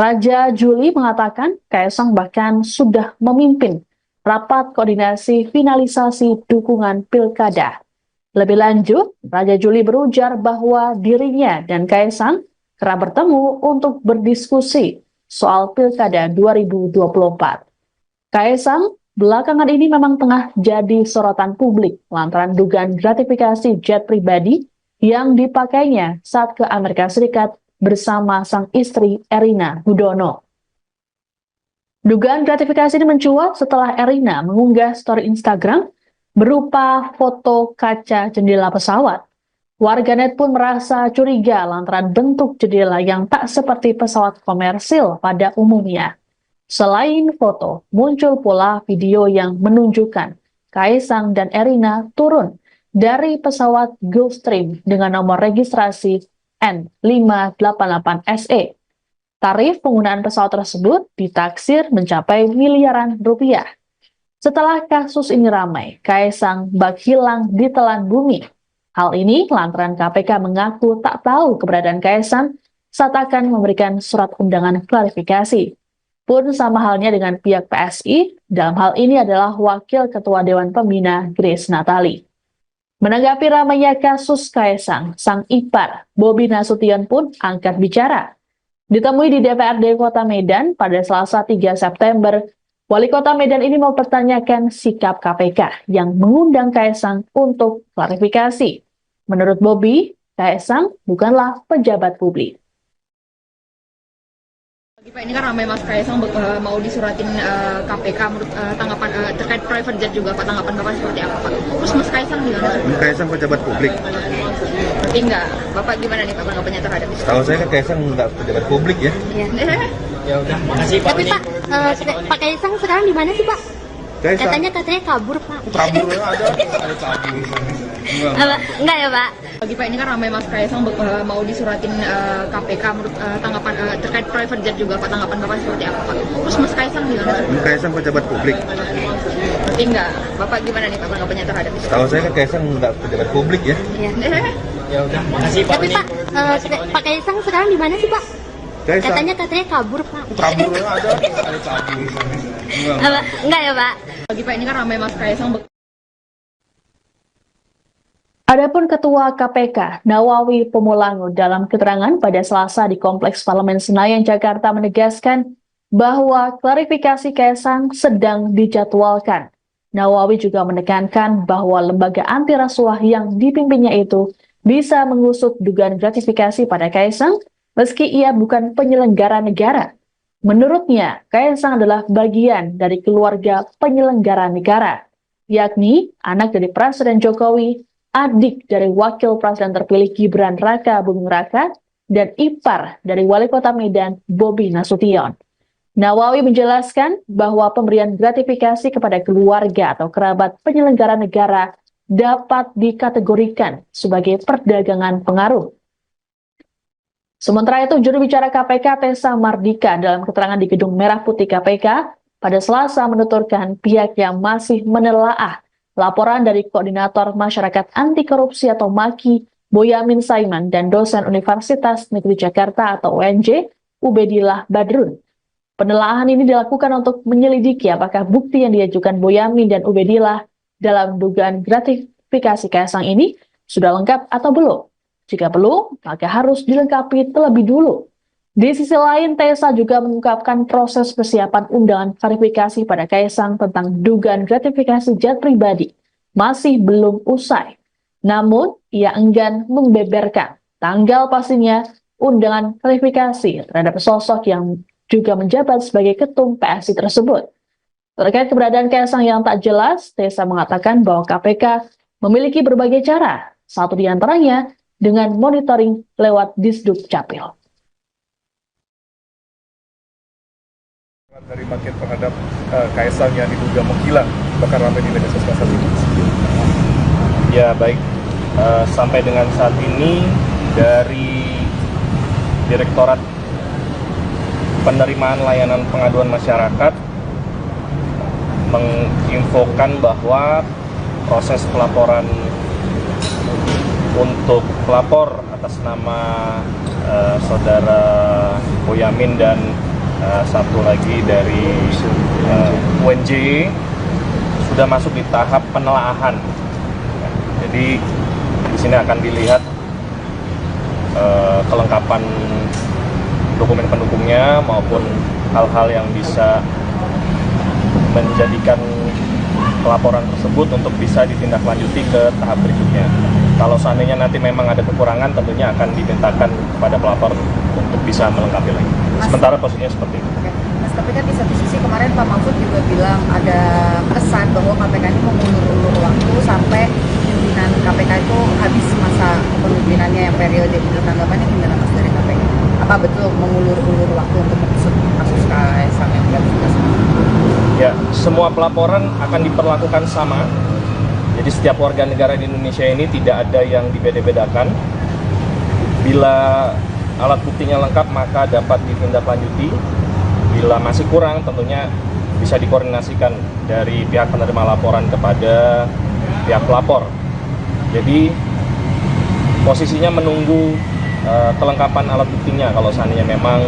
Raja Juli mengatakan Kaisang bahkan sudah memimpin rapat koordinasi finalisasi dukungan pilkada. Lebih lanjut, Raja Juli berujar bahwa dirinya dan Kaisang kerap bertemu untuk berdiskusi soal pilkada 2024. Kaisang belakangan ini memang tengah jadi sorotan publik lantaran dugaan gratifikasi jet pribadi yang dipakainya saat ke Amerika Serikat bersama sang istri Erina Gudono. Dugaan gratifikasi ini mencuat setelah Erina mengunggah story Instagram berupa foto kaca jendela pesawat. Warganet pun merasa curiga lantaran bentuk jendela yang tak seperti pesawat komersil pada umumnya. Selain foto, muncul pula video yang menunjukkan Kaisang dan Erina turun dari pesawat Gulfstream dengan nomor registrasi N588SE. Tarif penggunaan pesawat tersebut ditaksir mencapai miliaran rupiah. Setelah kasus ini ramai, Kaisang bak hilang ditelan bumi. Hal ini lantaran KPK mengaku tak tahu keberadaan Kaisang saat akan memberikan surat undangan klarifikasi. Pun sama halnya dengan pihak PSI, dalam hal ini adalah Wakil Ketua Dewan Pembina Grace Natali. Menanggapi ramainya kasus Kaisang, sang ipar Bobi Nasution pun angkat bicara. Ditemui di DPRD Kota Medan pada Selasa 3 September, Wali Kota Medan ini mempertanyakan sikap KPK yang mengundang Kaisang untuk klarifikasi. Menurut Bobi, Kaisang bukanlah pejabat publik. Pak, ini kan ramai Mas Kaisang mau disuratin KPK menurut tanggapan terkait private jet juga, Pak, tanggapan Bapak seperti apa, Pak? Terus Mas Kaisang gimana? Kaisang pejabat publik. Berarti enggak, Bapak gimana nih Pak tanggapannya terhadap itu? Tahu saya kan Kaisang nggak pejabat publik ya. Ya udah, makasih Pak. Tapi Pak, Pak Kaisang sekarang di mana sih Pak? Kaisang Katanya kabur Pak. kabur ada kabur. Enggak ya Pak? Bagi Pak, ini kan ramai Mas Kaisang mau disuratin KPK menurut tanggapan terkait private jet juga, Pak, tanggapan Bapak seperti apa, Pak? Terus Mas Kaisang gimana? Kaisang pejabat publik. Berarti enggak, Bapak gimana nih Pak tanggapannya terhadap itu? Tahu saya kan Kaisang nggak pejabat publik ya. Ya udah, makasih Pak. Tapi Pak, Pak Kaisang sekarang di mana sih Pak? Kaisang Katanya kabur Pak. kabur ada kabur. Enggak ya Pak? Bagi Pak, ini kan ramai Mas Kaisang Adapun Ketua KPK Nawawi Pemulangu dalam keterangan pada Selasa di Kompleks Parlemen Senayan, Jakarta menegaskan bahwa klarifikasi Kaisang sedang dijadwalkan. Nawawi juga menekankan bahwa lembaga anti rasuah yang dipimpinnya itu bisa mengusut dugaan gratifikasi pada Kaisang meski ia bukan penyelenggara negara. Menurutnya, Kaisang adalah bagian dari keluarga penyelenggara negara, yakni anak dari Presiden Jokowi, adik dari Wakil Presiden terpilih Gibran Raka Buming Raka, dan ipar dari Wali Kota Medan Bobi Nasution. Nawawi menjelaskan bahwa pemberian gratifikasi kepada keluarga atau kerabat penyelenggara negara dapat dikategorikan sebagai perdagangan pengaruh. Sementara itu, juru bicara KPK Tessa Mardika dalam keterangan di Gedung Merah Putih KPK pada Selasa menuturkan pihaknya masih menelaah laporan dari Koordinator Masyarakat Anti Korupsi atau MAKI Boyamin Saiman dan dosen Universitas Negeri Jakarta atau UNJ Ubedillah Badrun. Penelaahan ini dilakukan untuk menyelidiki apakah bukti yang diajukan Boyamin dan Ubedillah dalam dugaan gratifikasi Kaisang ini sudah lengkap atau belum. Jika belum, maka harus dilengkapi terlebih dulu. Di sisi lain, Tessa juga mengungkapkan proses persiapan undangan klarifikasi pada Kaisang tentang dugaan gratifikasi jet pribadi masih belum usai. Namun, ia enggan membeberkan tanggal pastinya undangan klarifikasi terhadap sosok yang juga menjabat sebagai ketum PSI tersebut. Terkait keberadaan Kaisang yang tak jelas, Tessa mengatakan bahwa KPK memiliki berbagai cara, satu di antaranya dengan monitoring lewat Disduk Capil. Dari makin terhadap Kaisang yang diduga menghilang, bahkan ramai di media sosial saat ini. Ya baik, sampai dengan saat ini dari Direktorat Penerimaan Layanan Pengaduan Masyarakat menginfokan bahwa proses pelaporan untuk pelapor atas nama saudara Boyamin dan satu lagi dari UNJ sudah masuk di tahap penelaahan. Jadi di sini akan dilihat kelengkapan dokumen pendukungnya maupun hal-hal yang bisa menjadikan pelaporan tersebut untuk bisa ditindaklanjuti ke tahap berikutnya. Kalau seandainya nanti memang ada kekurangan, tentunya akan dimintakan kepada pelapor untuk bisa melengkapi lagi. Sementara posisinya seperti itu. Oke. Mas, tapi kan di satu sisi kemarin Pak Mahfud juga bilang ada kesan bahwa KPK ini mau mengulur-ulur waktu sampai pimpinan KPK itu habis masa kepemimpinannya yang periode itu. Tanggapannya gimana Mas dari KPK? Apa betul mengulur-ulur waktu untuk mengusut kasus Kaisang yang gratifikasi? Ya, semua pelaporan akan diperlakukan sama. Jadi setiap warga negara di Indonesia ini tidak ada yang dibeda-bedakan. Bila alat buktinya lengkap maka dapat ditindaklanjuti. Bila masih kurang tentunya bisa dikoordinasikan dari pihak penerima laporan kepada pihak pelapor. Jadi posisinya menunggu kelengkapan alat buktinya kalau seandainya memang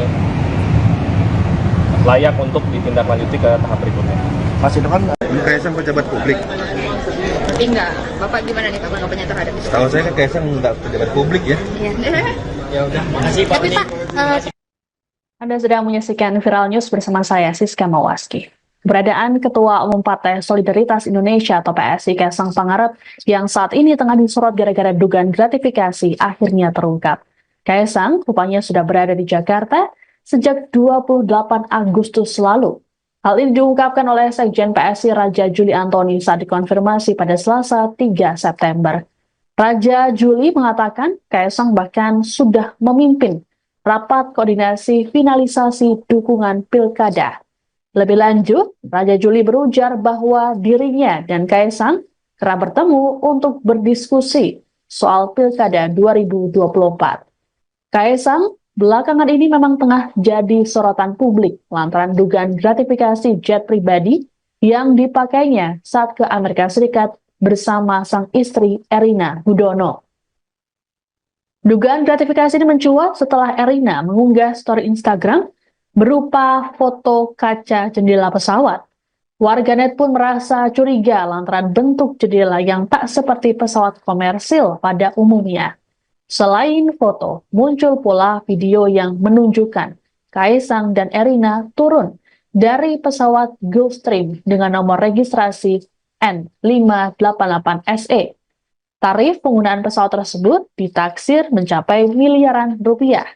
layak untuk ditindaklanjuti ke tahap berikutnya. Mas itu kan Kaisang pejabat publik. Tapi enggak, Bapak gimana nih Pak tanggapannya terhadap itu? Tahu saya kan Kaisang nggak pejabat publik ya. Iya. Ya udah, makasih Pak. Tapi Pak, Anda sedang menyaksikan Viral News bersama saya, Siska Mawaski. Keberadaan Ketua Umum Partai Solidaritas Indonesia atau PSI Kaisang Pangarep yang saat ini tengah disorot gara-gara dugaan gratifikasi akhirnya terungkap. Kaisang rupanya sudah berada di Jakarta sejak 28 Agustus lalu. Hal ini diungkapkan oleh Sekjen PSI Raja Juli Antoni saat dikonfirmasi pada Selasa 3 September. Raja Juli mengatakan Kaisang bahkan sudah memimpin rapat koordinasi finalisasi dukungan pilkada. Lebih lanjut, Raja Juli berujar bahwa dirinya dan Kaisang kerap bertemu untuk berdiskusi soal pilkada 2024. Kaisang belakangan ini memang tengah jadi sorotan publik lantaran dugaan gratifikasi jet pribadi yang dipakainya saat ke Amerika Serikat bersama sang istri Erina Gudono. Dugaan gratifikasi ini mencuat setelah Erina mengunggah story Instagram berupa foto kaca jendela pesawat. Warganet pun merasa curiga lantaran bentuk jendela yang tak seperti pesawat komersil pada umumnya. Selain foto, muncul pula video yang menunjukkan Kaisang dan Erina turun dari pesawat Gulfstream dengan nomor registrasi N588SE. Tarif penggunaan pesawat tersebut ditaksir mencapai miliaran rupiah.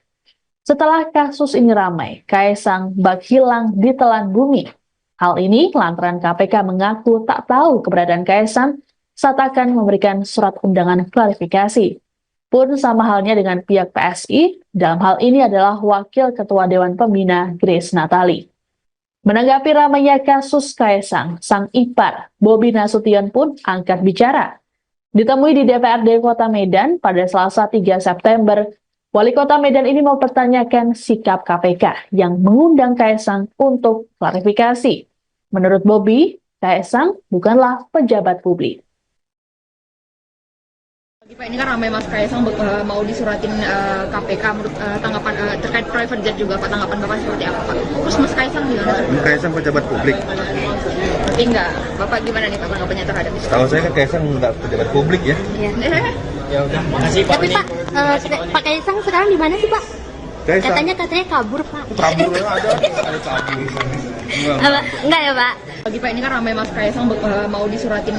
Setelah kasus ini ramai, Kaisang bak hilang di telan bumi. Hal ini lantaran KPK mengaku tak tahu keberadaan Kaisang saat akan memberikan surat undangan klarifikasi. Pun sama halnya dengan pihak PSI, dalam hal ini adalah Wakil Ketua Dewan Pembina Grace Natali. Menanggapi ramainya kasus Kaisang, sang ipar, Bobi Nasution pun angkat bicara. Ditemui di DPRD Kota Medan pada Selasa 3 September, Wali Kota Medan ini mempertanyakan sikap KPK yang mengundang Kaisang untuk klarifikasi. Menurut Bobi, Kaisang bukanlah pejabat publik. Pak, ini kan ramai Mas Kaisang mau disuratin KPK menurut tanggapan terkait private jet juga Pak, tanggapan Bapak seperti apa Pak? Terus Mas Kaisang gimana? Kaisang pejabat publik. Tapi enggak, Bapak gimana nih Pak tanggapannya terhadap itu? Tahu saya kan Kaisang nggak pejabat publik ya. Iya. Ya udah, makasih Pak. tapi Pak, Pak Kaisang sekarang di mana sih Pak? Kaisang Katanya kabur Pak. kabur ada kabur. Enggak ya Pak? Bagi Pak, ini kan ramai Mas Kaisang mau disuratin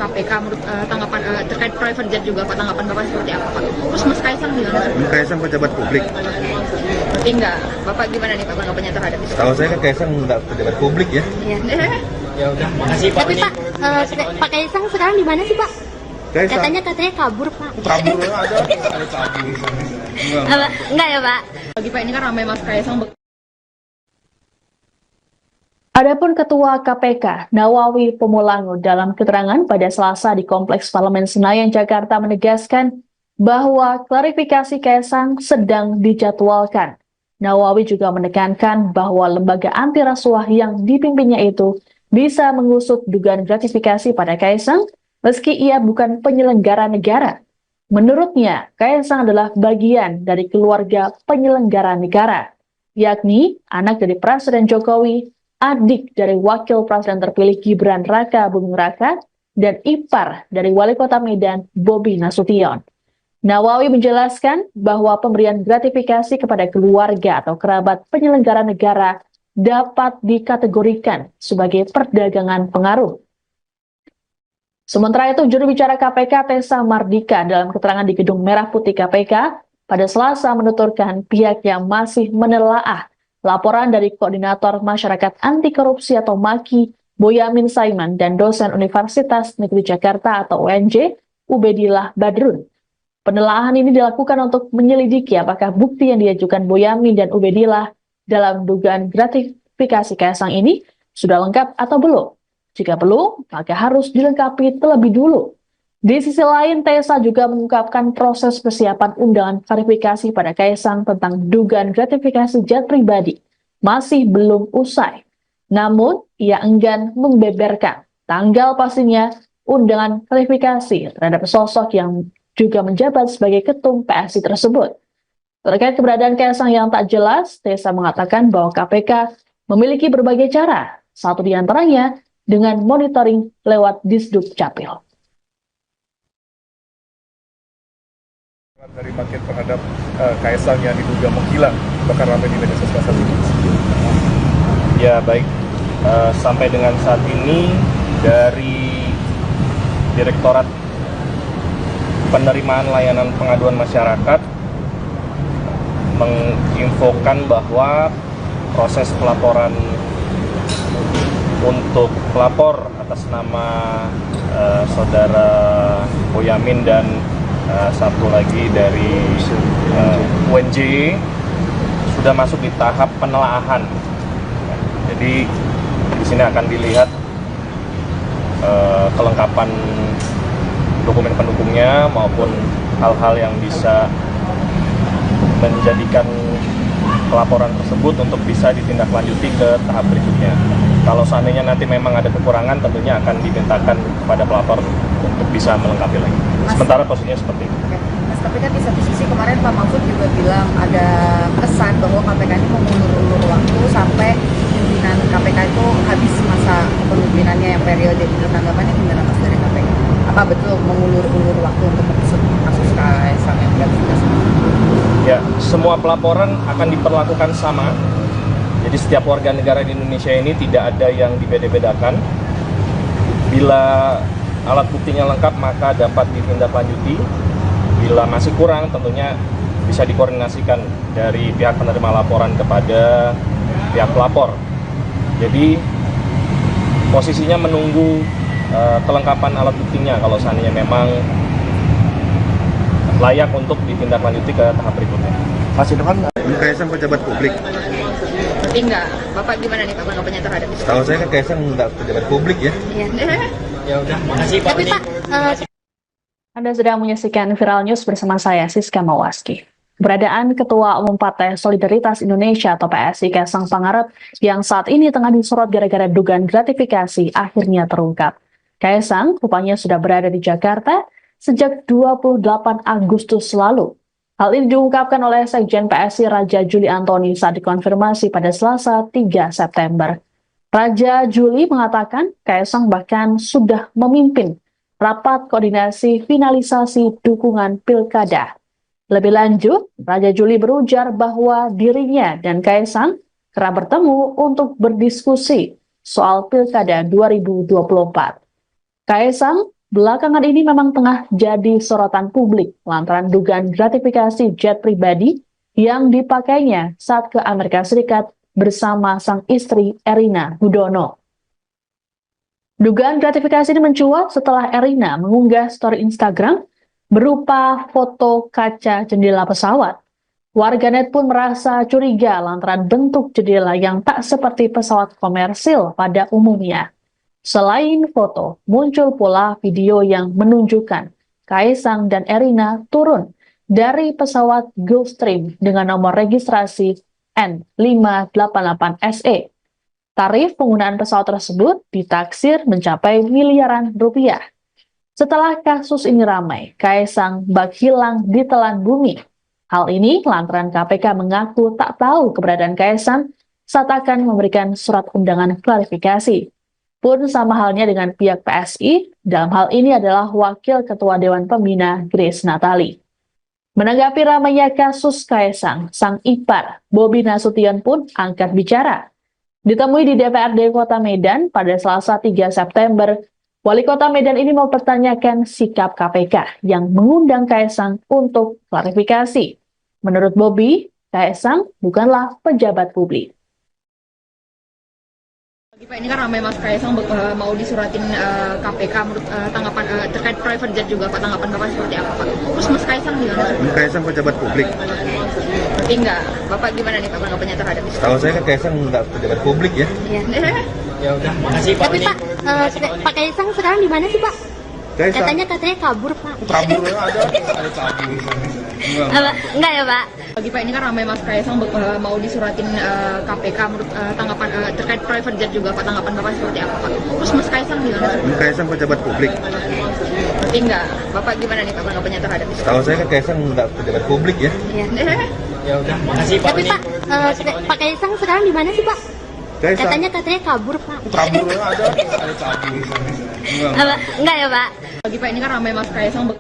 KPK menurut tanggapan terkait private jet juga Pak, tanggapan Bapak seperti apa Pak? Terus Mas Kaisang gimana? Kaisang pejabat publik. Tapi enggak, Bapak gimana nih Pak tanggapannya terhadap itu? Tahu saya kan Kaisang nggak pejabat publik ya. Iya. Ya udah, makasih Pak. Tapi Pak, Pak Kaisang sekarang di mana sih Pak? Kaisang Katanya kabur Pak. kabur ada kabur. Enggak ya Pak? Bagi Pak, ini kan ramai Mas Kaisang Adapun Ketua KPK Nawawi Pemulangu dalam keterangan pada Selasa di Kompleks Parlemen Senayan, Jakarta menegaskan bahwa klarifikasi Kaisang sedang dijadwalkan. Nawawi juga menekankan bahwa lembaga anti rasuah yang dipimpinnya itu bisa mengusut dugaan gratifikasi pada Kaisang meski ia bukan penyelenggara negara. Menurutnya, Kaisang adalah bagian dari keluarga penyelenggara negara, yakni anak dari Presiden Jokowi adik dari Wakil Presiden terpilih Gibran Raka Buming Raka, dan ipar dari Wali Kota Medan Bobi Nasution. Nawawi menjelaskan bahwa pemberian gratifikasi kepada keluarga atau kerabat penyelenggara negara dapat dikategorikan sebagai perdagangan pengaruh. Sementara itu, juru bicara KPK Tessa Mardika dalam keterangan di Gedung Merah Putih KPK pada Selasa menuturkan pihaknya masih menelaah laporan dari Koordinator Masyarakat Anti Korupsi atau MAKI Boyamin Saiman dan dosen Universitas Negeri Jakarta atau UNJ Ubedillah Badrun. Penelaahan ini dilakukan untuk menyelidiki apakah bukti yang diajukan Boyamin dan Ubedillah dalam dugaan gratifikasi Kaisang ini sudah lengkap atau belum. Jika belum, maka harus dilengkapi terlebih dulu. Di sisi lain, Tessa juga mengungkapkan proses persiapan undangan klarifikasi pada Kaisang tentang dugaan gratifikasi jet pribadi masih belum usai. Namun, ia enggan membeberkan tanggal pastinya undangan klarifikasi terhadap sosok yang juga menjabat sebagai ketum PSI tersebut. Terkait keberadaan Kaisang yang tak jelas, Tessa mengatakan bahwa KPK memiliki berbagai cara, satu di antaranya dengan monitoring lewat Disduk Capil. Dari makin terhadap Kaisang yang diduga menghilang, bahkan ramai di media sosial saat ini. Ya baik, sampai dengan saat ini dari Direktorat Penerimaan Layanan Pengaduan Masyarakat menginfokan bahwa proses pelaporan untuk pelapor atas nama saudara Boyamin dan satu lagi dari UNJ sudah masuk di tahap penelaahan. Jadi di sini akan dilihat kelengkapan dokumen pendukungnya maupun hal-hal yang bisa menjadikan pelaporan tersebut untuk bisa ditindaklanjuti ke tahap berikutnya. Kalau seandainya nanti memang ada kekurangan, tentunya akan dimintakan kepada pelapor untuk bisa melengkapi lagi. Sementara posisinya seperti itu. Mas, tapi kan di satu sisi kemarin Pak Mahfud juga bilang ada kesan bahwa KPK ini mengulur-ulur waktu sampai pimpinan KPK itu habis masa kepemimpinannya yang periode itu. Tanggapannya gimana Mas dari KPK? Apa betul mengulur-ulur waktu untuk mengusut kasus Kaisang yang gratifikasi? Ya, semua pelaporan akan diperlakukan sama. Jadi setiap warga negara di Indonesia ini tidak ada yang dibeda-bedakan. Bila alat buktinya lengkap maka dapat ditindaklanjuti. Bila masih kurang tentunya bisa dikoordinasikan dari pihak penerima laporan kepada pihak pelapor. Jadi posisinya menunggu kelengkapan alat buktinya kalau seandainya memang layak untuk ditindaklanjuti ke tahap berikutnya. Masih depan Kaisang pejabat publik. Tapi enggak, Bapak gimana nih Pak tanggapannya terhadap itu? Tahu saya kan Kaisang nggak pejabat publik ya. Ya udah, makasih Pak. Tapi Pak, Anda sedang menyaksikan Viral News bersama saya, Siska Mawaski. Keberadaan Ketua Umum Partai Solidaritas Indonesia atau PSI Kaisang Pangarep yang saat ini tengah disorot gara-gara dugaan gratifikasi akhirnya terungkap. Kaisang rupanya sudah berada di Jakarta sejak 28 Agustus lalu. Hal ini diungkapkan oleh Sekjen PSI Raja Juli Antoni saat dikonfirmasi pada Selasa 3 September. Raja Juli mengatakan Kaisang bahkan sudah memimpin rapat koordinasi finalisasi dukungan pilkada. Lebih lanjut, Raja Juli berujar bahwa dirinya dan Kaisang kerap bertemu untuk berdiskusi soal pilkada 2024. Kaisang belakangan ini memang tengah jadi sorotan publik lantaran dugaan gratifikasi jet pribadi yang dipakainya saat ke Amerika Serikat bersama sang istri Erina Gudono. Dugaan gratifikasi ini mencuat setelah Erina mengunggah story Instagram berupa foto kaca jendela pesawat. Warganet pun merasa curiga lantaran bentuk jendela yang tak seperti pesawat komersil pada umumnya. Selain foto, muncul pula video yang menunjukkan Kaisang dan Erina turun dari pesawat Gulfstream dengan nomor registrasi N588SE. Tarif penggunaan pesawat tersebut ditaksir mencapai miliaran rupiah. Setelah kasus ini ramai, Kaisang bak hilang di telan bumi. Hal ini lantaran KPK mengaku tak tahu keberadaan Kaisang saat akan memberikan surat undangan klarifikasi. Pun sama halnya dengan pihak PSI, dalam hal ini adalah Wakil Ketua Dewan Pembina Grace Natali. Menanggapi ramainya kasus Kaesang, sang ipar, Bobi Nasution pun angkat bicara. Ditemui di DPRD Kota Medan pada Selasa 3 September, Wali Kota Medan ini mempertanyakan sikap KPK yang mengundang Kaesang untuk klarifikasi. Menurut Bobi, Kaesang bukanlah pejabat publik. Pak, ini kan ramai Mas Kaesang mau disuratin KPK menurut tanggapan terkait private jet juga Pak, tanggapan Bapak seperti apa Pak? Terus Mas Kaesang gimana? Kaesang pejabat publik. Tapi enggak, Bapak gimana nih Pak tanggapannya terhadap itu? Tahu saya kan Kaesang nggak pejabat publik ya. Iya. Ya udah, makasih Pak. Tapi Pak, Pak Kaesang sekarang di mana sih Pak? Kaesang Katanya kabur Pak. kabur ada kabur. Enggak ya Pak? Bagi Pak, ini kan ramai Mas Kaesang mau disuratin KPK menurut tanggapan terkait private jet juga Pak, tanggapan Bapak seperti apa Pak? Terus Mas Kaesang gimana? Kaesang pejabat publik. Tapi enggak, Bapak gimana nih Pak tanggapannya terhadap itu? Tahu saya kan Kaesang nggak pejabat publik ya. Iya. Ya udah, makasih Pak. Tapi Pak, Pak Kaesang sekarang di mana sih Pak? Kaesang Katanya kabur Pak. kabur ada kabur. Enggak ya Pak? Bagi Pak, ini kan ramai Mas Kaesang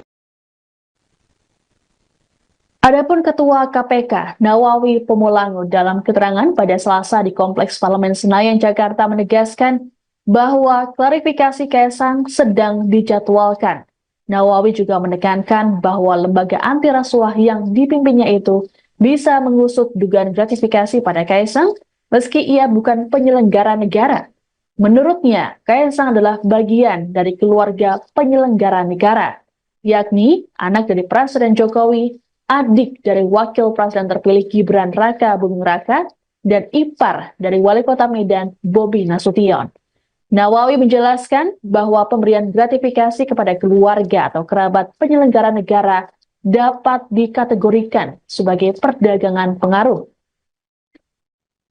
Adapun Ketua KPK Nawawi Pemulangu dalam keterangan pada Selasa di Kompleks Parlemen Senayan, Jakarta menegaskan bahwa klarifikasi Kaesang sedang dijadwalkan. Nawawi juga menekankan bahwa lembaga anti rasuah yang dipimpinnya itu bisa mengusut dugaan gratifikasi pada Kaesang meski ia bukan penyelenggara negara. Menurutnya, Kaesang adalah bagian dari keluarga penyelenggara negara, yakni anak dari Presiden Jokowi, adik dari Wakil Presiden terpilih Gibran Raka Buming Raka, dan ipar dari Wali Kota Medan Bobi Nasution. Nawawi menjelaskan bahwa pemberian gratifikasi kepada keluarga atau kerabat penyelenggara negara dapat dikategorikan sebagai perdagangan pengaruh.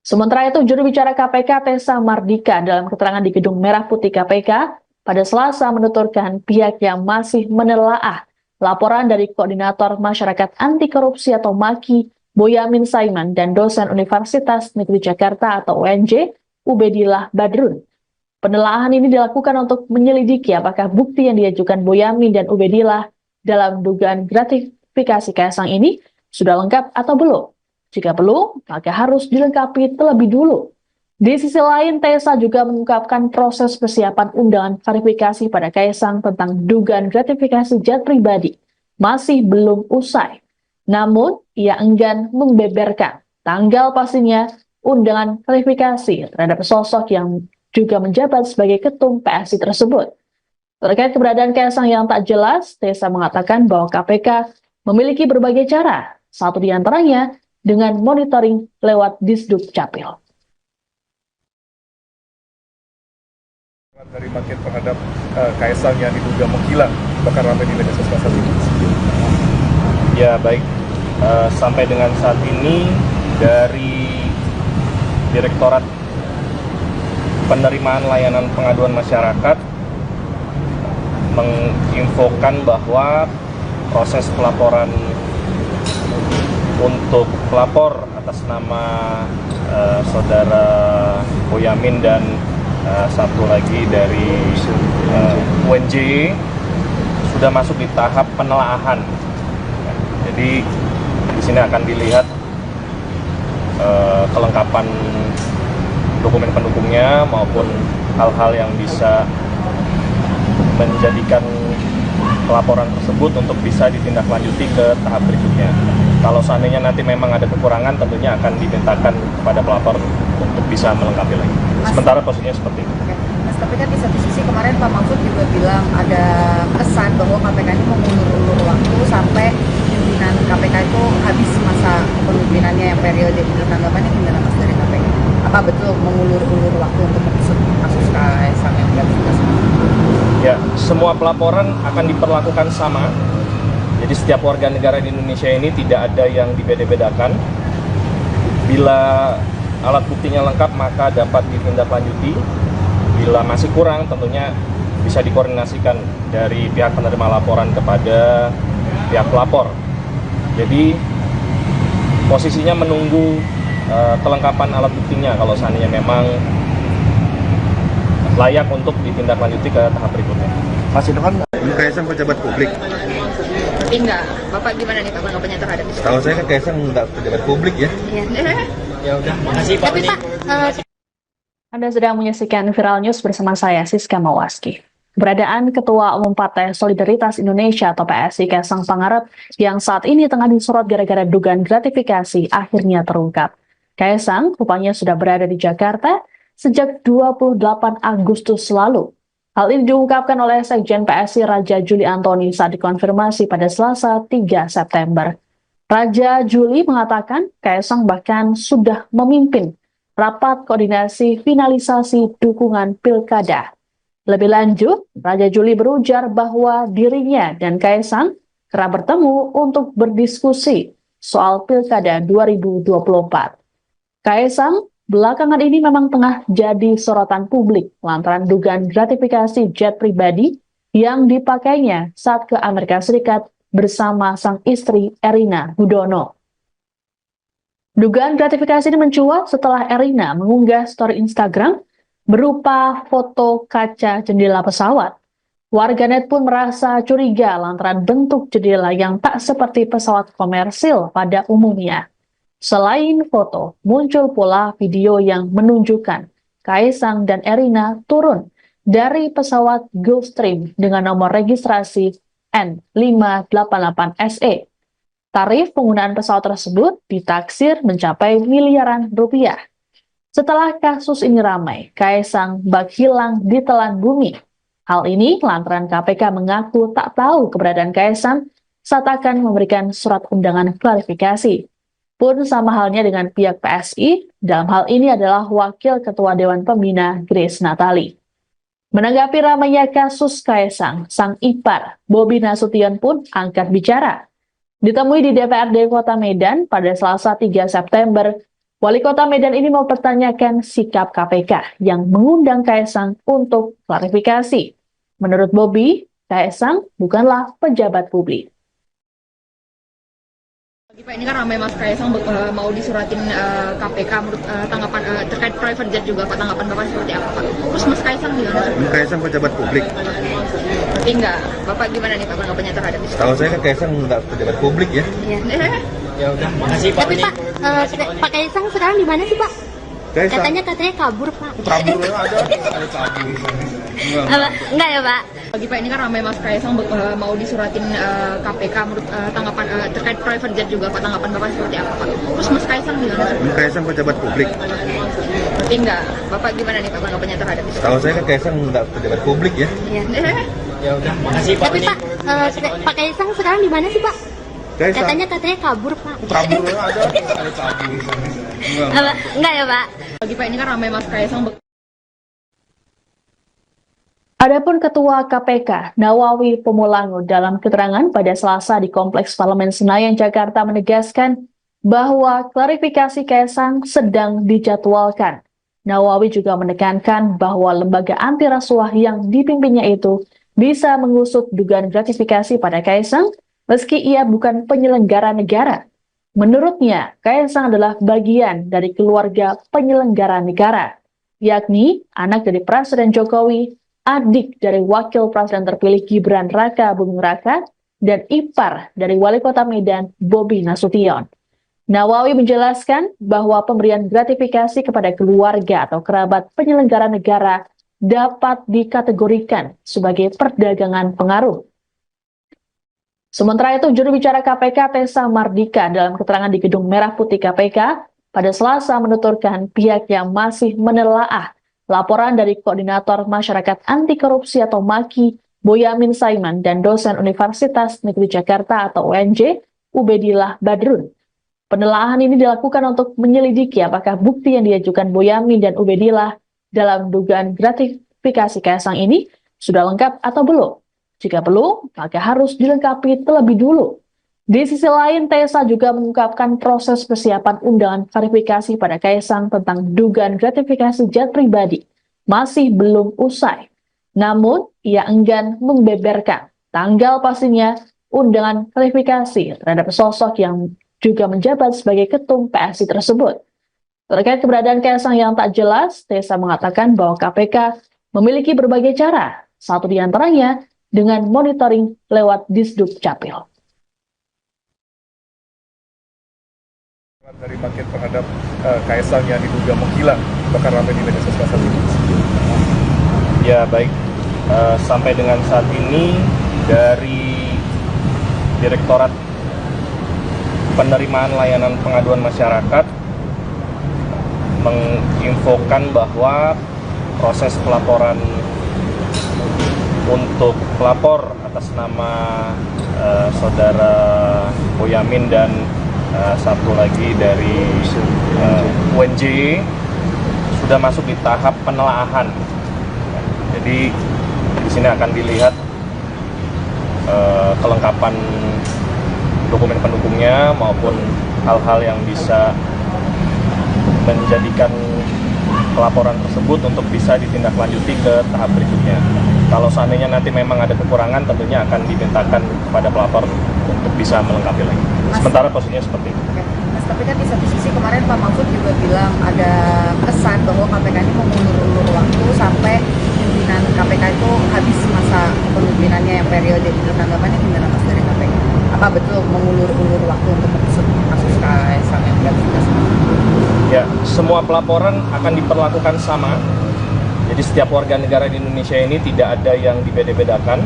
Sementara itu, juru bicara KPK Tessa Mardika dalam keterangan di Gedung Merah Putih KPK pada Selasa menuturkan pihak yang masih menelaah laporan dari Koordinator Masyarakat Anti Korupsi atau MAKI, Boyamin Saiman, dan dosen Universitas Negeri Jakarta atau UNJ, Ubedillah Badrun. Penelaahan ini dilakukan untuk menyelidiki apakah bukti yang diajukan Boyamin dan Ubedillah dalam dugaan gratifikasi Kaesang ini sudah lengkap atau belum. Jika belum, maka harus dilengkapi terlebih dulu. Di sisi lain, Tessa juga mengungkapkan proses persiapan undangan klarifikasi pada Kaesang tentang dugaan gratifikasi jet pribadi masih belum usai. Namun, ia enggan membeberkan tanggal pastinya undangan klarifikasi terhadap sosok yang juga menjabat sebagai ketum PSI tersebut. Terkait keberadaan Kaesang yang tak jelas, Tessa mengatakan bahwa KPK memiliki berbagai cara, satu di antaranya dengan monitoring lewat Disduk Capil. Dari paket terhadap Kaesang yang diduga menghilang, bahkan ramai di media sosial saat ini. Ya baik, sampai dengan saat ini dari Direktorat Penerimaan Layanan Pengaduan Masyarakat menginfokan bahwa proses pelaporan untuk pelapor atas nama saudara Boyamin dan satu lagi dari UNJ sudah masuk di tahap penelaahan. Jadi di sini akan dilihat kelengkapan dokumen pendukungnya maupun hal-hal yang bisa menjadikan pelaporan tersebut untuk bisa ditindaklanjuti ke tahap berikutnya. Kalau seandainya nanti memang ada kekurangan, tentunya akan dimintakan kepada pelapor untuk bisa melengkapi lagi. Sementara posisinya seperti itu. Mas, tapi kan di satu sisi kemarin Pak Mahfud juga bilang ada kesan bahwa KPK ini mengulur-ulur waktu sampai pimpinan KPK itu habis masa kepemimpinannya yang periode itu. Tanggapannya gimana Mas dari KPK? Apa betul mengulur-ulur waktu untuk mengusut kasus Kaesang yang gratifikasi? Ya, semua pelaporan akan diperlakukan sama. Jadi setiap warga negara di Indonesia ini tidak ada yang dibeda-bedakan. Bila alat buktinya lengkap maka dapat ditindaklanjuti. Bila masih kurang tentunya bisa dikoordinasikan dari pihak penerima laporan kepada pihak pelapor. Jadi posisinya menunggu kelengkapan alat buktinya kalau seandainya memang layak untuk ditindaklanjuti ke tahap berikutnya. Mas itu kan Kaisang pejabat publik. Tapi enggak, Bapak gimana nih Pak tanggapannya terhadap itu? Tahu saya kan Kaisang nggak pejabat publik ya. Ya udah, makasih Pak. Tapi Pak, Anda sedang menyaksikan Viral News bersama saya, Siska Mawaski. Keberadaan Ketua Umum Partai Solidaritas Indonesia atau PSI Kaisang Pangarep yang saat ini tengah disorot gara-gara dugaan gratifikasi akhirnya terungkap. Kaisang rupanya sudah berada di Jakarta sejak 28 Agustus lalu. Hal ini diungkapkan oleh Sekjen PSI Raja Juli Antoni saat dikonfirmasi pada Selasa 3 September. Raja Juli mengatakan Kaisang bahkan sudah memimpin rapat koordinasi finalisasi dukungan pilkada. Lebih lanjut, Raja Juli berujar bahwa dirinya dan Kaisang kerap bertemu untuk berdiskusi soal pilkada 2024. Kaisang belakangan ini memang tengah jadi sorotan publik lantaran dugaan gratifikasi jet pribadi yang dipakainya saat ke Amerika Serikat bersama sang istri Erina Gudono. Dugaan gratifikasi ini mencuat setelah Erina mengunggah story Instagram berupa foto kaca jendela pesawat. Warganet pun merasa curiga lantaran bentuk jendela yang tak seperti pesawat komersil pada umumnya. Selain foto, muncul pula video yang menunjukkan Kaisang dan Erina turun dari pesawat Gulfstream dengan nomor registrasi N588SE. Tarif penggunaan pesawat tersebut ditaksir mencapai miliaran rupiah. Setelah kasus ini ramai, Kaisang bak hilang di telan bumi. Hal ini lantaran KPK mengaku tak tahu keberadaan Kaisang saat akan memberikan surat undangan klarifikasi. Pun sama halnya dengan pihak PSI, dalam hal ini adalah Wakil Ketua Dewan Pembina Grace Natali. Menanggapi ramainya kasus Kaisang, sang ipar Bobi Nasution pun angkat bicara. Ditemui di DPRD Kota Medan pada Selasa 3 September, Wali Kota Medan ini mempertanyakan sikap KPK yang mengundang Kaisang untuk klarifikasi. Menurut Bobi, Kaisang bukanlah pejabat publik. Pak, ini kan ramai Mas Kaisang mau disuratin KPK menurut tanggapan terkait private jet juga Pak, tanggapan Bapak seperti apa Pak? Terus Mas Kaisang gimana? Kaisang pejabat publik. Tapi enggak, Bapak gimana nih Pak tanggapannya terhadap itu? Tahu saya kan Kaisang nggak pejabat publik ya. Ya udah, makasih Pak. tapi Pak, Pak Kaisang sekarang di mana sih Pak? Kaisang Katanya kabur Pak. kabur ada kabur. Enggak ya Pak? Bagi Pak, ini kan ramai Mas Kaisang mau disuratin KPK menurut tanggapan terkait private jet juga Pak, tanggapan Bapak seperti apa Pak? Terus Mas Kaisang gimana? Kaisang pejabat publik. Tapi enggak, Bapak gimana nih Pak tanggapannya terhadap itu? Tahu saya kan Kaisang nggak pejabat publik ya. Ya udah, makasih Pak. Tapi Pak, Pak Kaisang sekarang di mana sih Pak? Kaisang Katanya kabur Pak. kabur ada kabur. Enggak ya Pak? Bagi Pak, ini kan ramai Mas Kaisang Adapun Ketua KPK Nawawi Pemulango dalam keterangan pada Selasa di Kompleks Parlemen Senayan, Jakarta menegaskan bahwa klarifikasi Kaisang sedang dijadwalkan. Nawawi juga menekankan bahwa lembaga anti rasuah yang dipimpinnya itu bisa mengusut dugaan gratifikasi pada Kaisang meski ia bukan penyelenggara negara. Menurutnya, Kaisang adalah bagian dari keluarga penyelenggara negara, yakni anak dari Presiden Jokowi, adik dari Wakil Presiden terpilih Gibran Raka Buming Raka, dan ipar dari Wali Kota Medan Bobi Nasution. Nawawi menjelaskan bahwa pemberian gratifikasi kepada keluarga atau kerabat penyelenggara negara dapat dikategorikan sebagai perdagangan pengaruh. Sementara itu, juru bicara KPK Tessa Mardika dalam keterangan di Gedung Merah Putih KPK pada Selasa menuturkan pihak yang masih menelaah laporan dari Koordinator Masyarakat Anti Korupsi atau MAKI, Boyamin Saiman, dan dosen Universitas Negeri Jakarta atau UNJ, Ubedillah Badrun. Penelaahan ini dilakukan untuk menyelidiki apakah bukti yang diajukan Boyamin dan Ubedillah dalam dugaan gratifikasi Kaisang ini sudah lengkap atau belum. Jika belum, maka harus dilengkapi terlebih dulu. Di sisi lain, Tessa juga mengungkapkan proses persiapan undangan klarifikasi pada Kaisang tentang dugaan gratifikasi jet pribadi masih belum usai. Namun, ia enggan membeberkan tanggal pastinya undangan klarifikasi terhadap sosok yang juga menjabat sebagai ketum PSI tersebut. Terkait keberadaan Kaisang yang tak jelas, Tessa mengatakan bahwa KPK memiliki berbagai cara, satu di antaranya dengan monitoring lewat Disduk Capil. Dari paket terhadap Kaisang yang diduga menghilang, bahkan ramai di media sosial saat ini. Ya baik, sampai dengan saat ini dari Direktorat Penerimaan Layanan Pengaduan Masyarakat menginfokan bahwa proses pelaporan untuk pelapor atas nama saudara Boyamin dan satu lagi dari UNJ sudah masuk di tahap penelaahan. Jadi di sini akan dilihat kelengkapan dokumen pendukungnya maupun hal-hal yang bisa menjadikan pelaporan tersebut untuk bisa ditindaklanjuti ke tahap berikutnya. Kalau seandainya nanti memang ada kekurangan, tentunya akan dimintakan kepada pelapor untuk bisa melengkapi lagi. Sementara posisinya seperti itu. Oke. Mas, tapi kan di satu sisi kemarin Pak Mahfud juga bilang ada kesan bahwa KPK ini mau mengulur-ulur waktu sampai pimpinan KPK itu habis masa kepemimpinannya yang periode itu. Tanggapannya gimana Mas dari KPK? Apa betul mengulur-ulur waktu untuk mengusut kasus Kaisang yang tidak Ya, semua pelaporan akan diperlakukan sama. Jadi setiap warga negara di Indonesia ini tidak ada yang dibeda-bedakan.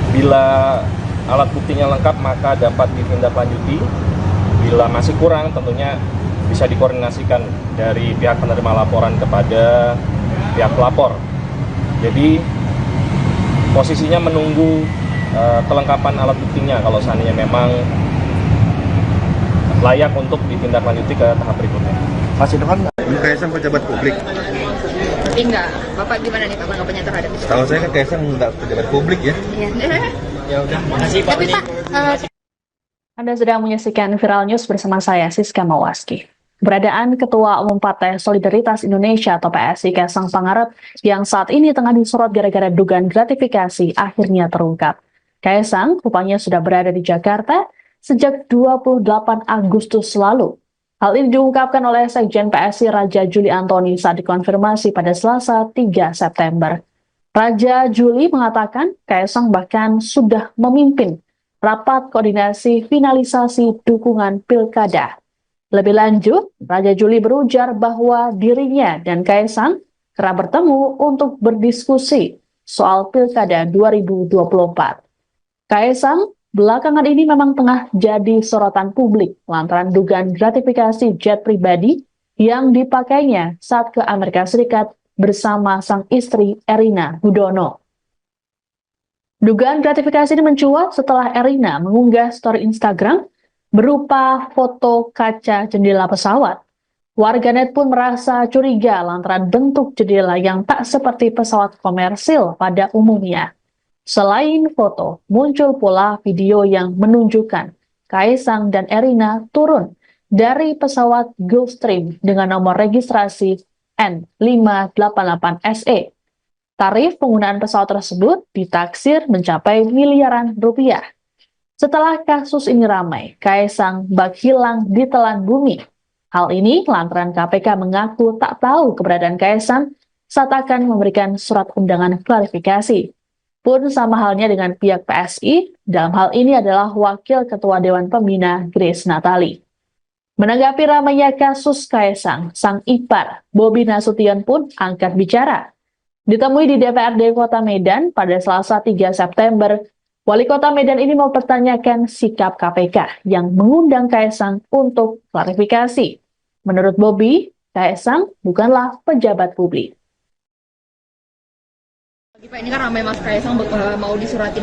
Bila alat buktinya lengkap maka dapat ditindaklanjuti. Bila masih kurang tentunya bisa dikoordinasikan dari pihak penerima laporan kepada pihak pelapor. Jadi posisinya menunggu kelengkapan alat buktinya kalau seandainya memang layak untuk ditindaklanjuti ke tahap berikutnya. Masih depan Kaisang pejabat publik. Tapi enggak, Bapak gimana nih Pak tanggapannya terhadap itu? Tahu saya kan Kaisang nggak pejabat publik ya. Iya. Ya udah, makasih Pak. Tapi Pak, Anda sedang menyaksikan Viral News bersama saya, Siska Mawaski. Keberadaan Ketua Umum Partai Solidaritas Indonesia atau PSI Kaisang Pangarep yang saat ini tengah disorot gara-gara dugaan gratifikasi akhirnya terungkap. Kaisang rupanya sudah berada di Jakarta sejak 28 Agustus lalu. Hal ini diungkapkan oleh Sekjen PSI Raja Juli Antoni saat dikonfirmasi pada Selasa 3 September. Raja Juli mengatakan Kaisang bahkan sudah memimpin rapat koordinasi finalisasi dukungan pilkada. Lebih lanjut, Raja Juli berujar bahwa dirinya dan Kaisang kerap bertemu untuk berdiskusi soal pilkada 2024. Kaisang belakangan ini memang tengah jadi sorotan publik lantaran dugaan gratifikasi jet pribadi yang dipakainya saat ke Amerika Serikat bersama sang istri Erina Gudono. Dugaan gratifikasi ini mencuat setelah Erina mengunggah story Instagram berupa foto kaca jendela pesawat. Warganet pun merasa curiga lantaran bentuk jendela yang tak seperti pesawat komersil pada umumnya. Selain foto, muncul pula video yang menunjukkan Kaisang dan Erina turun dari pesawat Gulfstream dengan nomor registrasi N588SE. Tarif penggunaan pesawat tersebut ditaksir mencapai miliaran rupiah. Setelah kasus ini ramai, Kaisang bak hilang ditelan bumi. Hal ini lantaran KPK mengaku tak tahu keberadaan Kaisang saat akan memberikan surat undangan klarifikasi. Pun sama halnya dengan pihak PSI, dalam hal ini adalah Wakil Ketua Dewan Pembina Grace Natali. Menanggapi ramainya kasus Kaisang, sang ipar Bobi Nasution pun angkat bicara. Ditemui di DPRD Kota Medan pada Selasa 3 September, Wali Kota Medan ini mempertanyakan sikap KPK yang mengundang Kaisang untuk klarifikasi. Menurut Bobi, Kaisang bukanlah pejabat publik. Pak, ini kan ramai Mas Kaisang mau disuratin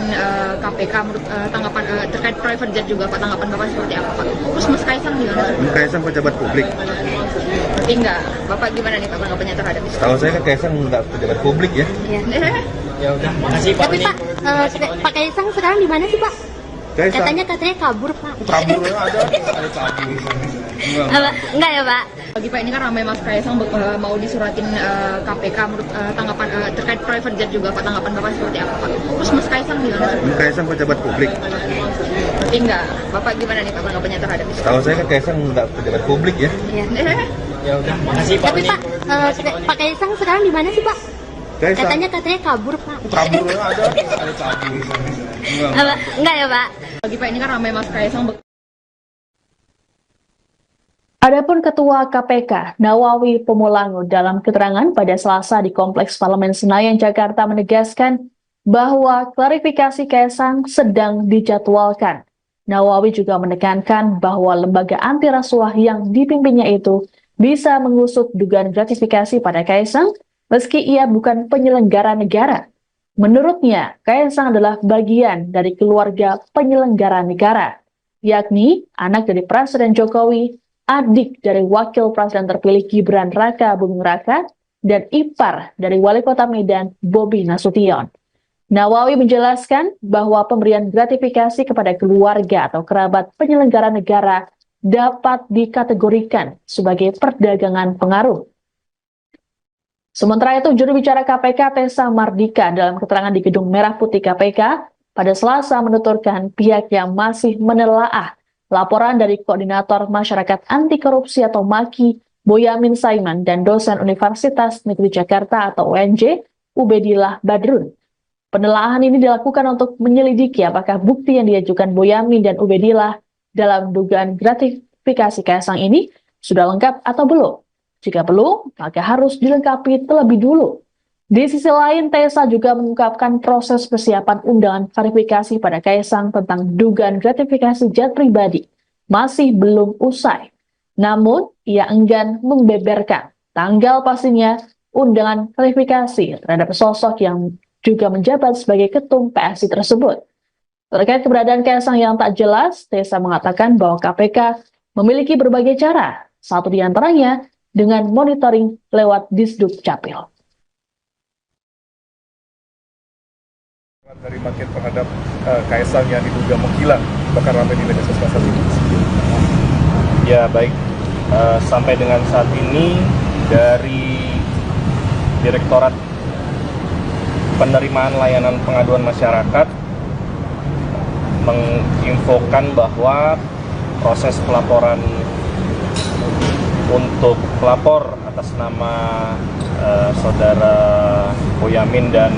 KPK menurut tanggapan terkait private jet juga Pak, tanggapan Bapak seperti apa Pak? Terus Mas Kaisang gimana? Kaisang pejabat publik. Tapi enggak, Bapak gimana nih Pak tanggapannya terhadap itu? Tahu saya kan Kaisang nggak pejabat publik ya. Iya. Ya udah, makasih Pak. Tapi Pak, Pak Kaisang sekarang di mana sih Pak? Kaisang Katanya kabur Pak. kabur ada kabur. Enggak ya Pak? Bagi Pak, ini kan ramai Mas Kaisang mau disuratin KPK menurut tanggapan terkait private jet juga Pak, tanggapan Bapak seperti apa Pak? Terus Mas Kaisang gimana? Kaisang pejabat publik. Tapi enggak, Bapak gimana nih Pak tanggapannya terhadap itu? Tahu saya kan Kaisang nggak pejabat publik ya. Iya. Ya udah, makasih Pak. Tapi Pak, Pak Kaisang sekarang di mana sih Pak? Kaisang Katanya kabur Pak. kabur ada kali kabur. Enggak ya Pak? Bagi Pak ini kan ramai Mas Kaisang Adapun Ketua KPK Nawawi Pemulangu dalam keterangan pada Selasa di Kompleks Parlemen Senayan, Jakarta menegaskan bahwa klarifikasi Kaisang sedang dijadwalkan. Nawawi juga menekankan bahwa lembaga anti rasuah yang dipimpinnya itu bisa mengusut dugaan gratifikasi pada Kaisang meski ia bukan penyelenggara negara. Menurutnya, Kaisang adalah bagian dari keluarga penyelenggara negara, yakni anak dari Presiden Jokowi, adik dari Wakil Presiden terpilih Gibran Raka Buming Raka, dan ipar dari Wali Kota Medan Bobi Nasution. Nawawi menjelaskan bahwa pemberian gratifikasi kepada keluarga atau kerabat penyelenggara negara dapat dikategorikan sebagai perdagangan pengaruh. Sementara itu, juru bicara KPK Tessa Mardika dalam keterangan di Gedung Merah Putih KPK pada Selasa menuturkan pihaknya masih menelaah laporan dari Koordinator Masyarakat Anti Korupsi atau MAKI, Boyamin Saiman, dan dosen Universitas Negeri Jakarta atau UNJ, Ubedillah Badrun. Penelaahan ini dilakukan untuk menyelidiki apakah bukti yang diajukan Boyamin dan Ubedillah dalam dugaan gratifikasi Kaisang ini sudah lengkap atau belum. Jika belum, maka harus dilengkapi terlebih dulu. Di sisi lain, Tessa juga mengungkapkan proses persiapan undangan klarifikasi pada Kaisang tentang dugaan gratifikasi jet pribadi masih belum usai. Namun, ia enggan membeberkan tanggal pastinya undangan klarifikasi terhadap sosok yang juga menjabat sebagai ketum PSI tersebut. Terkait keberadaan Kaisang yang tak jelas, Tessa mengatakan bahwa KPK memiliki berbagai cara, satu di antaranya dengan monitoring lewat Disduk Capil. Dari makin terhadap Kaisang yang diduga menghilang, bahkan ramai di media sosial saat ini. Ya baik, sampai dengan saat ini dari Direktorat Penerimaan Layanan Pengaduan Masyarakat menginfokan bahwa proses pelaporan untuk pelapor atas nama saudara Boyamin dan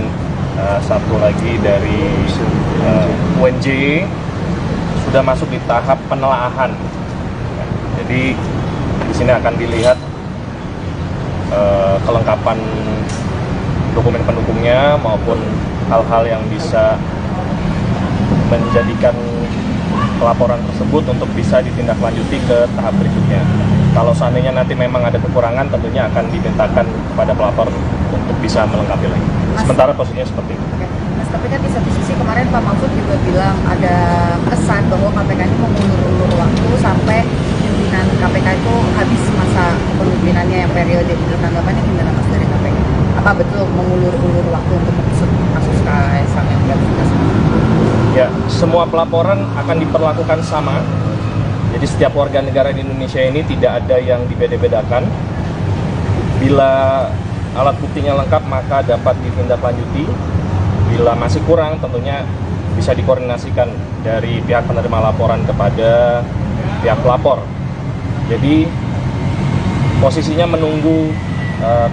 satu lagi dari UNJ sudah masuk di tahap penelaahan. Jadi di sini akan dilihat kelengkapan dokumen pendukungnya maupun hal-hal yang bisa menjadikan pelaporan tersebut untuk bisa ditindaklanjuti ke tahap berikutnya. Kalau seandainya nanti memang ada kekurangan, tentunya akan dimintakan kepada pelapor untuk bisa melengkapi lagi. Sementara posisinya seperti itu. Oke. Mas, tapi kan di satu sisi kemarin Pak Mahfud juga bilang ada kesan bahwa KPK ini mau mengulur-ulur waktu sampai pimpinan KPK itu habis masa kepemimpinannya yang periode itu. Tanggapannya gimana Mas dari KPK? Apa betul mengulur-ulur waktu untuk mengusut kasus Kaisang yang gratifikasi? Ya, semua pelaporan akan diperlakukan sama. Jadi setiap warga negara di Indonesia ini tidak ada yang dibeda-bedakan. Bila alat buktinya lengkap maka dapat ditindaklanjuti. Bila masih kurang tentunya bisa dikoordinasikan dari pihak penerima laporan kepada pihak pelapor. Jadi posisinya menunggu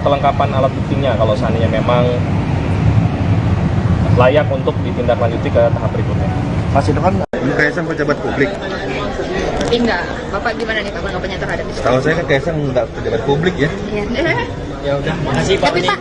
kelengkapan alat buktinya kalau seandainya memang layak untuk ditindaklanjuti ke tahap berikutnya. Masih depan Kaisang pejabat publik. tapi enggak. Bapak gimana nih Pak tanggapannya terhadap itu? Kalau saya kan Kaisang nggak pejabat publik ya. Iya. Ya udah, makasih Pak. Tapi Pak,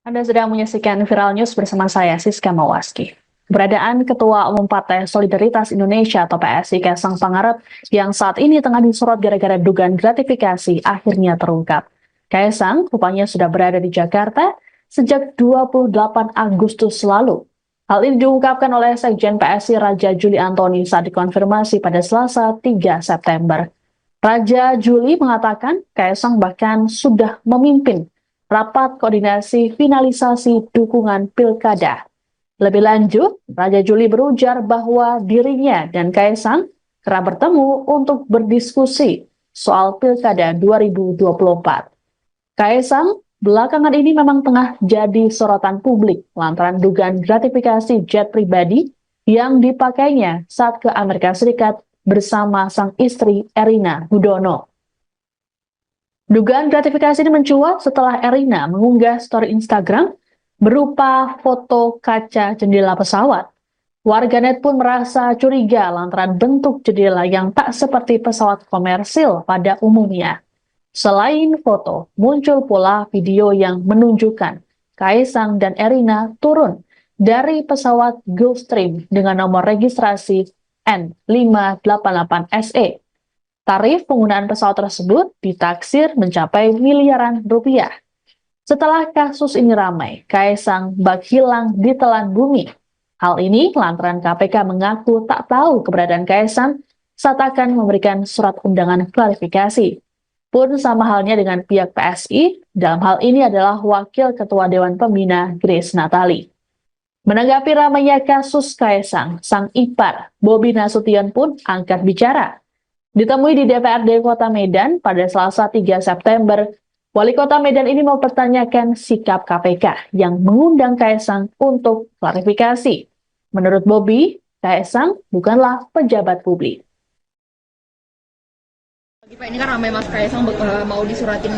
Anda sedang menyaksikan Viral News bersama saya, Siska Mawaski. Keberadaan Ketua Umum Partai Solidaritas Indonesia atau PSI Kaisang Pangarep yang saat ini tengah disorot gara-gara dugaan gratifikasi akhirnya terungkap. Kaisang rupanya sudah berada di Jakarta sejak 28 Agustus lalu. Hal ini diungkapkan oleh Sekjen PSI Raja Juli Antoni saat dikonfirmasi pada Selasa 3 September. Raja Juli mengatakan Kaisang bahkan sudah memimpin rapat koordinasi finalisasi dukungan pilkada. Lebih lanjut, Raja Juli berujar bahwa dirinya dan Kaisang kerap bertemu untuk berdiskusi soal pilkada 2024. Kaisang belakangan ini memang tengah jadi sorotan publik lantaran dugaan gratifikasi jet pribadi yang dipakainya saat ke Amerika Serikat bersama sang istri Erina Gudono. Dugaan gratifikasi ini mencuat setelah Erina mengunggah story Instagram berupa foto kaca jendela pesawat. Warganet pun merasa curiga lantaran bentuk jendela yang tak seperti pesawat komersil pada umumnya. Selain foto, muncul pula video yang menunjukkan Kaesang dan Erina turun dari pesawat Gulfstream dengan nomor registrasi N588SE. Tarif penggunaan pesawat tersebut ditaksir mencapai miliaran rupiah. Setelah kasus ini ramai, Kaesang bak hilang ditelan bumi. Hal ini lantaran KPK mengaku tak tahu keberadaan Kaesang saat akan memberikan surat undangan klarifikasi. Pun sama halnya dengan pihak PSI, dalam hal ini adalah Wakil Ketua Dewan Pembina Grace Natali. Menanggapi ramainya kasus Kaesang, sang ipar Bobi Nasution pun angkat bicara. Ditemui di DPRD Kota Medan pada Selasa 3 September, Wali Kota Medan ini mempertanyakan sikap KPK yang mengundang Kaesang untuk klarifikasi. Menurut Bobi, Kaesang bukanlah pejabat publik. Pak, ini kan ramai Mas Kaesang mau disuratin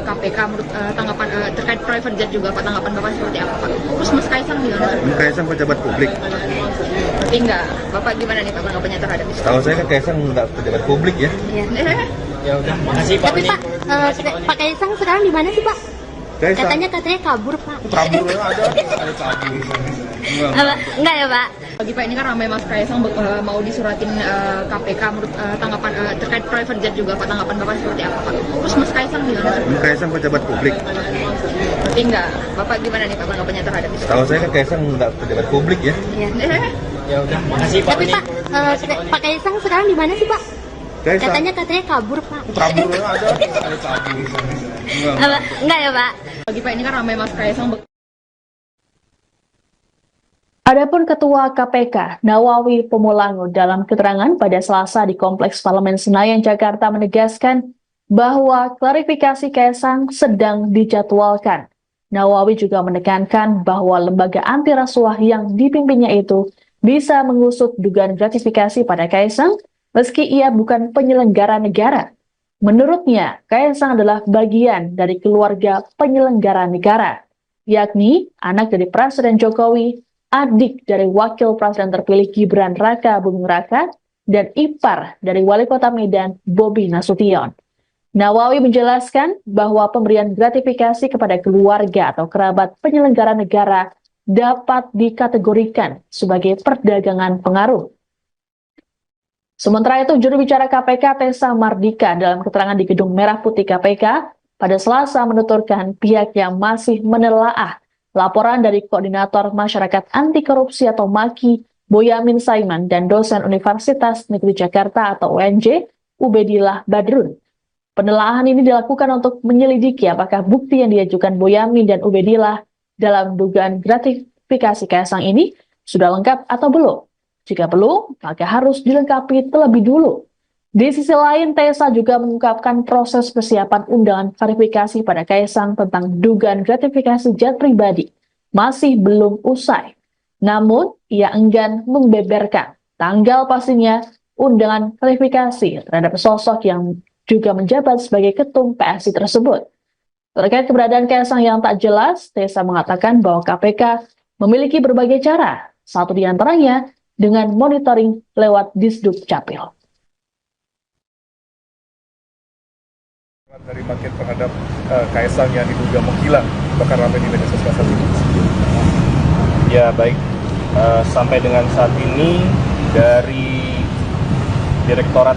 KPK menurut tanggapan terkait private jet juga Pak, tanggapan Bapak seperti apa Pak? Terus Mas Kaesang gimana? Kaesang pejabat publik. Berarti enggak, Bapak gimana nih Pak tanggapannya terhadap itu? Tahu saya kan Kaesang nggak pejabat publik ya. Ya udah, makasih Pak. Tapi Pak, Pak Kaesang sekarang di mana sih Pak? Kaesang Katanya kabur Pak. kabur ada kabur. Enggak ya Pak? Bagi Pak, ini kan ramai Mas Kaesang mau disuratin KPK menurut tanggapan terkait private jet juga Pak, tanggapan Bapak seperti apa Pak? Terus Mas Kaesang gimana? Kaesang pejabat publik. Berarti enggak, Bapak gimana nih Pak tanggapannya terhadap itu? Tahu saya kan Kaesang nggak pejabat publik ya. Ya udah, makasih Pak. Tapi Pak, Pak Kaesang sekarang di mana sih Pak? Kaesang Katanya kabur Pak. kabur ada kabur. Enggak ya Pak? Bagi Pak, ini kan ramai Mas Kaesang Adapun Ketua KPK Nawawi Pemulango dalam keterangan pada Selasa di Kompleks Parlemen Senayan, Jakarta menegaskan bahwa klarifikasi Kaesang sedang dijadwalkan. Nawawi juga menekankan bahwa lembaga anti rasuah yang dipimpinnya itu bisa mengusut dugaan gratifikasi pada Kaesang meski ia bukan penyelenggara negara. Menurutnya, Kaesang adalah bagian dari keluarga penyelenggara negara, yakni anak dari Presiden Jokowi, adik dari Wakil Presiden terpilih Gibran Raka Buming Raka, dan ipar dari Wali Kota Medan Bobi Nasution. Nawawi menjelaskan bahwa pemberian gratifikasi kepada keluarga atau kerabat penyelenggara negara dapat dikategorikan sebagai perdagangan pengaruh. Sementara itu, juru bicara KPK Tessa Mardika dalam keterangan di Gedung Merah Putih KPK pada Selasa menuturkan pihaknya masih menelaah laporan dari Koordinator Masyarakat Anti Korupsi atau MAKI Boyamin Saiman dan dosen Universitas Negeri Jakarta atau UNJ Ubedillah Badrun. Penelaahan ini dilakukan untuk menyelidiki apakah bukti yang diajukan Boyamin dan Ubedillah dalam dugaan gratifikasi Kaesang ini sudah lengkap atau belum. Jika belum, maka harus dilengkapi terlebih dulu. Di sisi lain, Tessa juga mengungkapkan proses persiapan undangan klarifikasi pada Kaesang tentang dugaan gratifikasi jet pribadi masih belum usai. Namun, ia enggan membeberkan tanggal pastinya undangan klarifikasi terhadap sosok yang juga menjabat sebagai ketum PSI tersebut. Terkait keberadaan Kaesang yang tak jelas, Tessa mengatakan bahwa KPK memiliki berbagai cara, satu di antaranya dengan monitoring lewat Disduk Capil. Dari paket terhadap Kaesang yang diduga menghilang, bahkan ramai di media sosial saat ini. Ya baik, sampai dengan saat ini dari Direktorat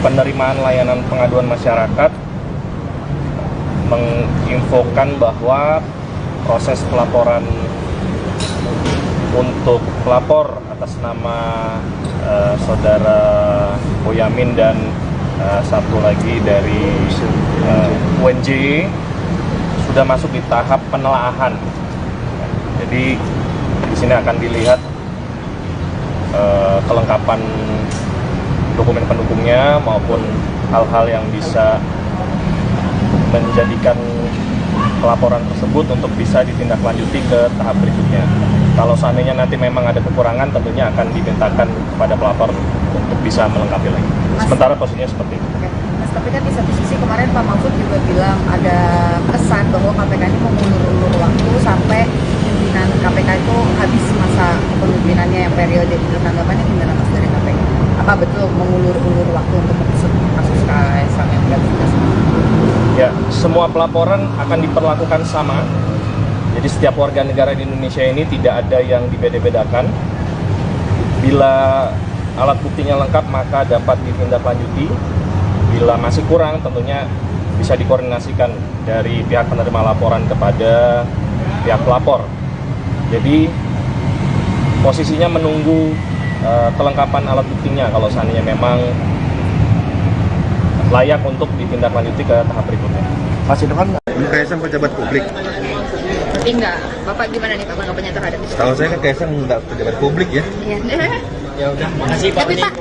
Penerimaan Layanan Pengaduan Masyarakat menginfokan bahwa proses pelaporan untuk pelapor atas nama saudara Boyamin dan satu lagi dari UNJ sudah masuk di tahap penelaahan. Jadi di sini akan dilihat kelengkapan dokumen pendukungnya maupun hal-hal yang bisa menjadikan pelaporan tersebut untuk bisa ditindaklanjuti ke tahap berikutnya. Kalau seandainya nanti memang ada kekurangan, tentunya akan dimintakan kepada pelapor untuk bisa melengkapi lagi. Sementara posisinya seperti itu. Mas Tapi kan di satu sisi kemarin Pak Mahfud juga bilang ada kesan bahwa KPK ini mengulur-ulur waktu sampai pimpinan KPK itu habis masa kepemimpinannya yang periode itu. Tanggapannya gimana Mas dari KPK? Apa betul mengulur-ulur waktu untuk mengusut kasus Kaisang yang gratifikasi? Ya, semua pelaporan akan diperlakukan sama. Jadi setiap warga negara di Indonesia ini tidak ada yang dibeda-bedakan. Bila alat buktinya lengkap maka dapat ditindaklanjuti. Bila masih kurang tentunya bisa dikoordinasikan dari pihak penerima laporan kepada pihak pelapor. Jadi posisinya menunggu kelengkapan alat buktinya kalau seandainya memang layak untuk ditindaklanjuti ke tahap berikutnya. Mas itu kan Kaisang pejabat publik. Tapi enggak, Bapak gimana nih Pak tanggapannya terhadap itu? Tahu saya kan Kaisang nggak pejabat publik ya. Iya. Ya udah, makasih Pak. Tapi Pak,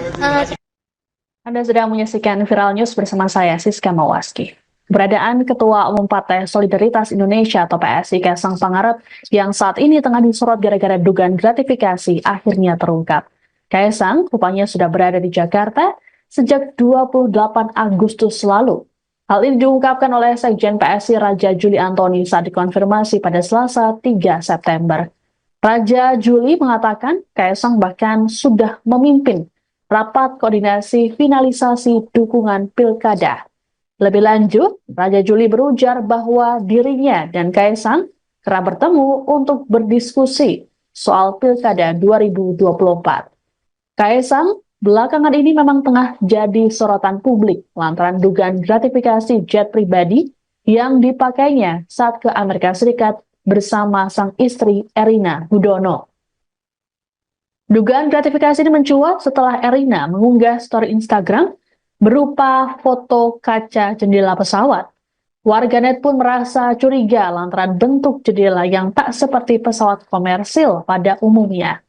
Anda sedang menyaksikan Viral News bersama saya, Siska Mawaski. Keberadaan Ketua Umum Partai Solidaritas Indonesia atau PSI Kaisang Pangarep yang saat ini tengah disorot gara-gara dugaan gratifikasi akhirnya terungkap. Kaisang rupanya sudah berada di Jakarta sejak 28 Agustus lalu. Hal ini diungkapkan oleh Sekjen PSI Raja Juli Antoni saat dikonfirmasi pada Selasa 3 September. Raja Juli mengatakan Kaisang bahkan sudah memimpin rapat koordinasi finalisasi dukungan pilkada. Lebih lanjut, Raja Juli berujar bahwa dirinya dan Kaisang kerap bertemu untuk berdiskusi soal pilkada 2024. Kaisang belakangan ini memang tengah jadi sorotan publik lantaran dugaan gratifikasi jet pribadi yang dipakainya saat ke Amerika Serikat bersama sang istri Erina Gudono. Dugaan gratifikasi ini mencuat setelah Erina mengunggah story Instagram berupa foto kaca jendela pesawat. Warganet pun merasa curiga lantaran bentuk jendela yang tak seperti pesawat komersil pada umumnya.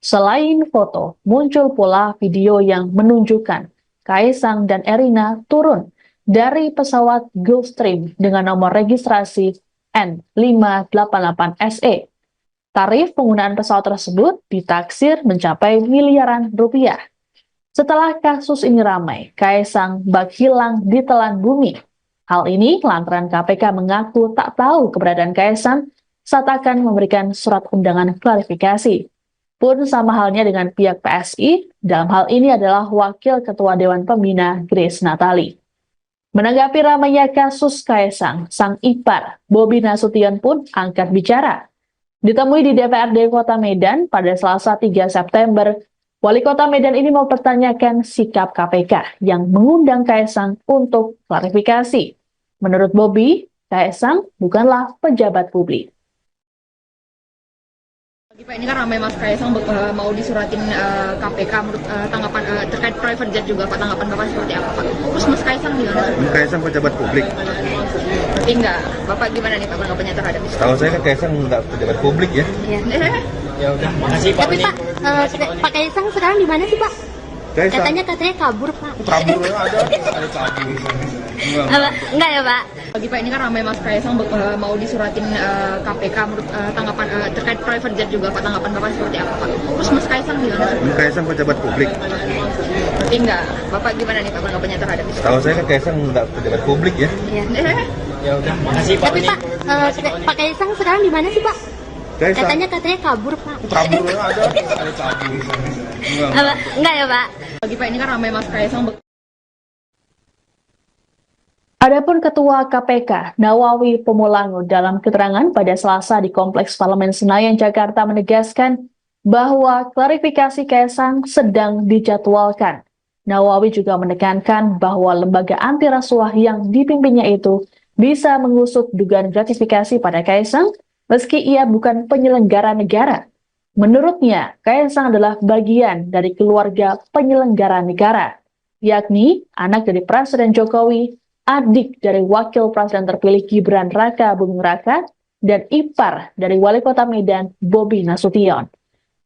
Selain foto, muncul pula video yang menunjukkan Kaisang dan Erina turun dari pesawat Gulfstream dengan nomor registrasi N588SE. Tarif penggunaan pesawat tersebut ditaksir mencapai miliaran rupiah. Setelah kasus ini ramai, Kaisang bak hilang di telan bumi. Hal ini lantaran KPK mengaku tak tahu keberadaan Kaisang saat akan memberikan surat undangan klarifikasi. Pun sama halnya dengan pihak PSI, dalam hal ini adalah Wakil Ketua Dewan Pembina Grace Natali. Menanggapi ramainya kasus Kaisang, sang ipar, Bobi Nasution pun angkat bicara. Ditemui di DPRD Kota Medan pada Selasa 3 September, Wali Kota Medan ini mempertanyakan sikap KPK yang mengundang Kaisang untuk klarifikasi. Menurut Bobi, Kaisang bukanlah pejabat publik. Pak, ini kan ramai Mas Kaisang mau disuratin KPK menurut tanggapan terkait private jet juga Pak, tanggapan Bapak seperti apa Pak? Terus Mas Kaisang gimana? Kaisang pejabat publik. Tapi enggak, Bapak gimana nih Pak tanggapannya terhadap itu? Tahu saya kan Kaisang nggak pejabat publik ya. Iya. Ya udah, makasih Pak. Tapi Pak, Pak Kaisang sekarang di mana sih Pak? Kaisang Katanya kabur Pak. kabur ada kabur. Enggak ya Pak? Bagi Pak, ini kan ramai Mas Kaisang mau disuratin KPK menurut tanggapan terkait private jet juga Pak, tanggapan Bapak seperti apa Pak? Terus Mas Kaisang gimana? Kaisang pejabat publik. Tapi enggak, Bapak gimana nih Pak tanggapannya terhadap itu? Tahu saya kan Kaisang nggak pejabat publik ya. Iya. Ya udah, makasih Pak. Tapi Pak, Pak Kaisang sekarang di mana sih Pak? Kaisang Katanya kabur Pak. kabur ada kabur. Enggak ya Pak? Bagi Pak, ini kan ramai Mas Kaisang Adapun Ketua KPK Nawawi Pemulangu dalam keterangan pada Selasa di Kompleks Parlemen Senayan, Jakarta menegaskan bahwa klarifikasi Kaisang sedang dijadwalkan. Nawawi juga menekankan bahwa lembaga anti rasuah yang dipimpinnya itu bisa mengusut dugaan gratifikasi pada Kaisang meski ia bukan penyelenggara negara. Menurutnya, Kaisang adalah bagian dari keluarga penyelenggara negara, yakni anak dari Presiden Jokowi, adik dari Wakil Presiden terpilih Gibran Raka Buming Raka, dan ipar dari Wali Kota Medan Bobi Nasution.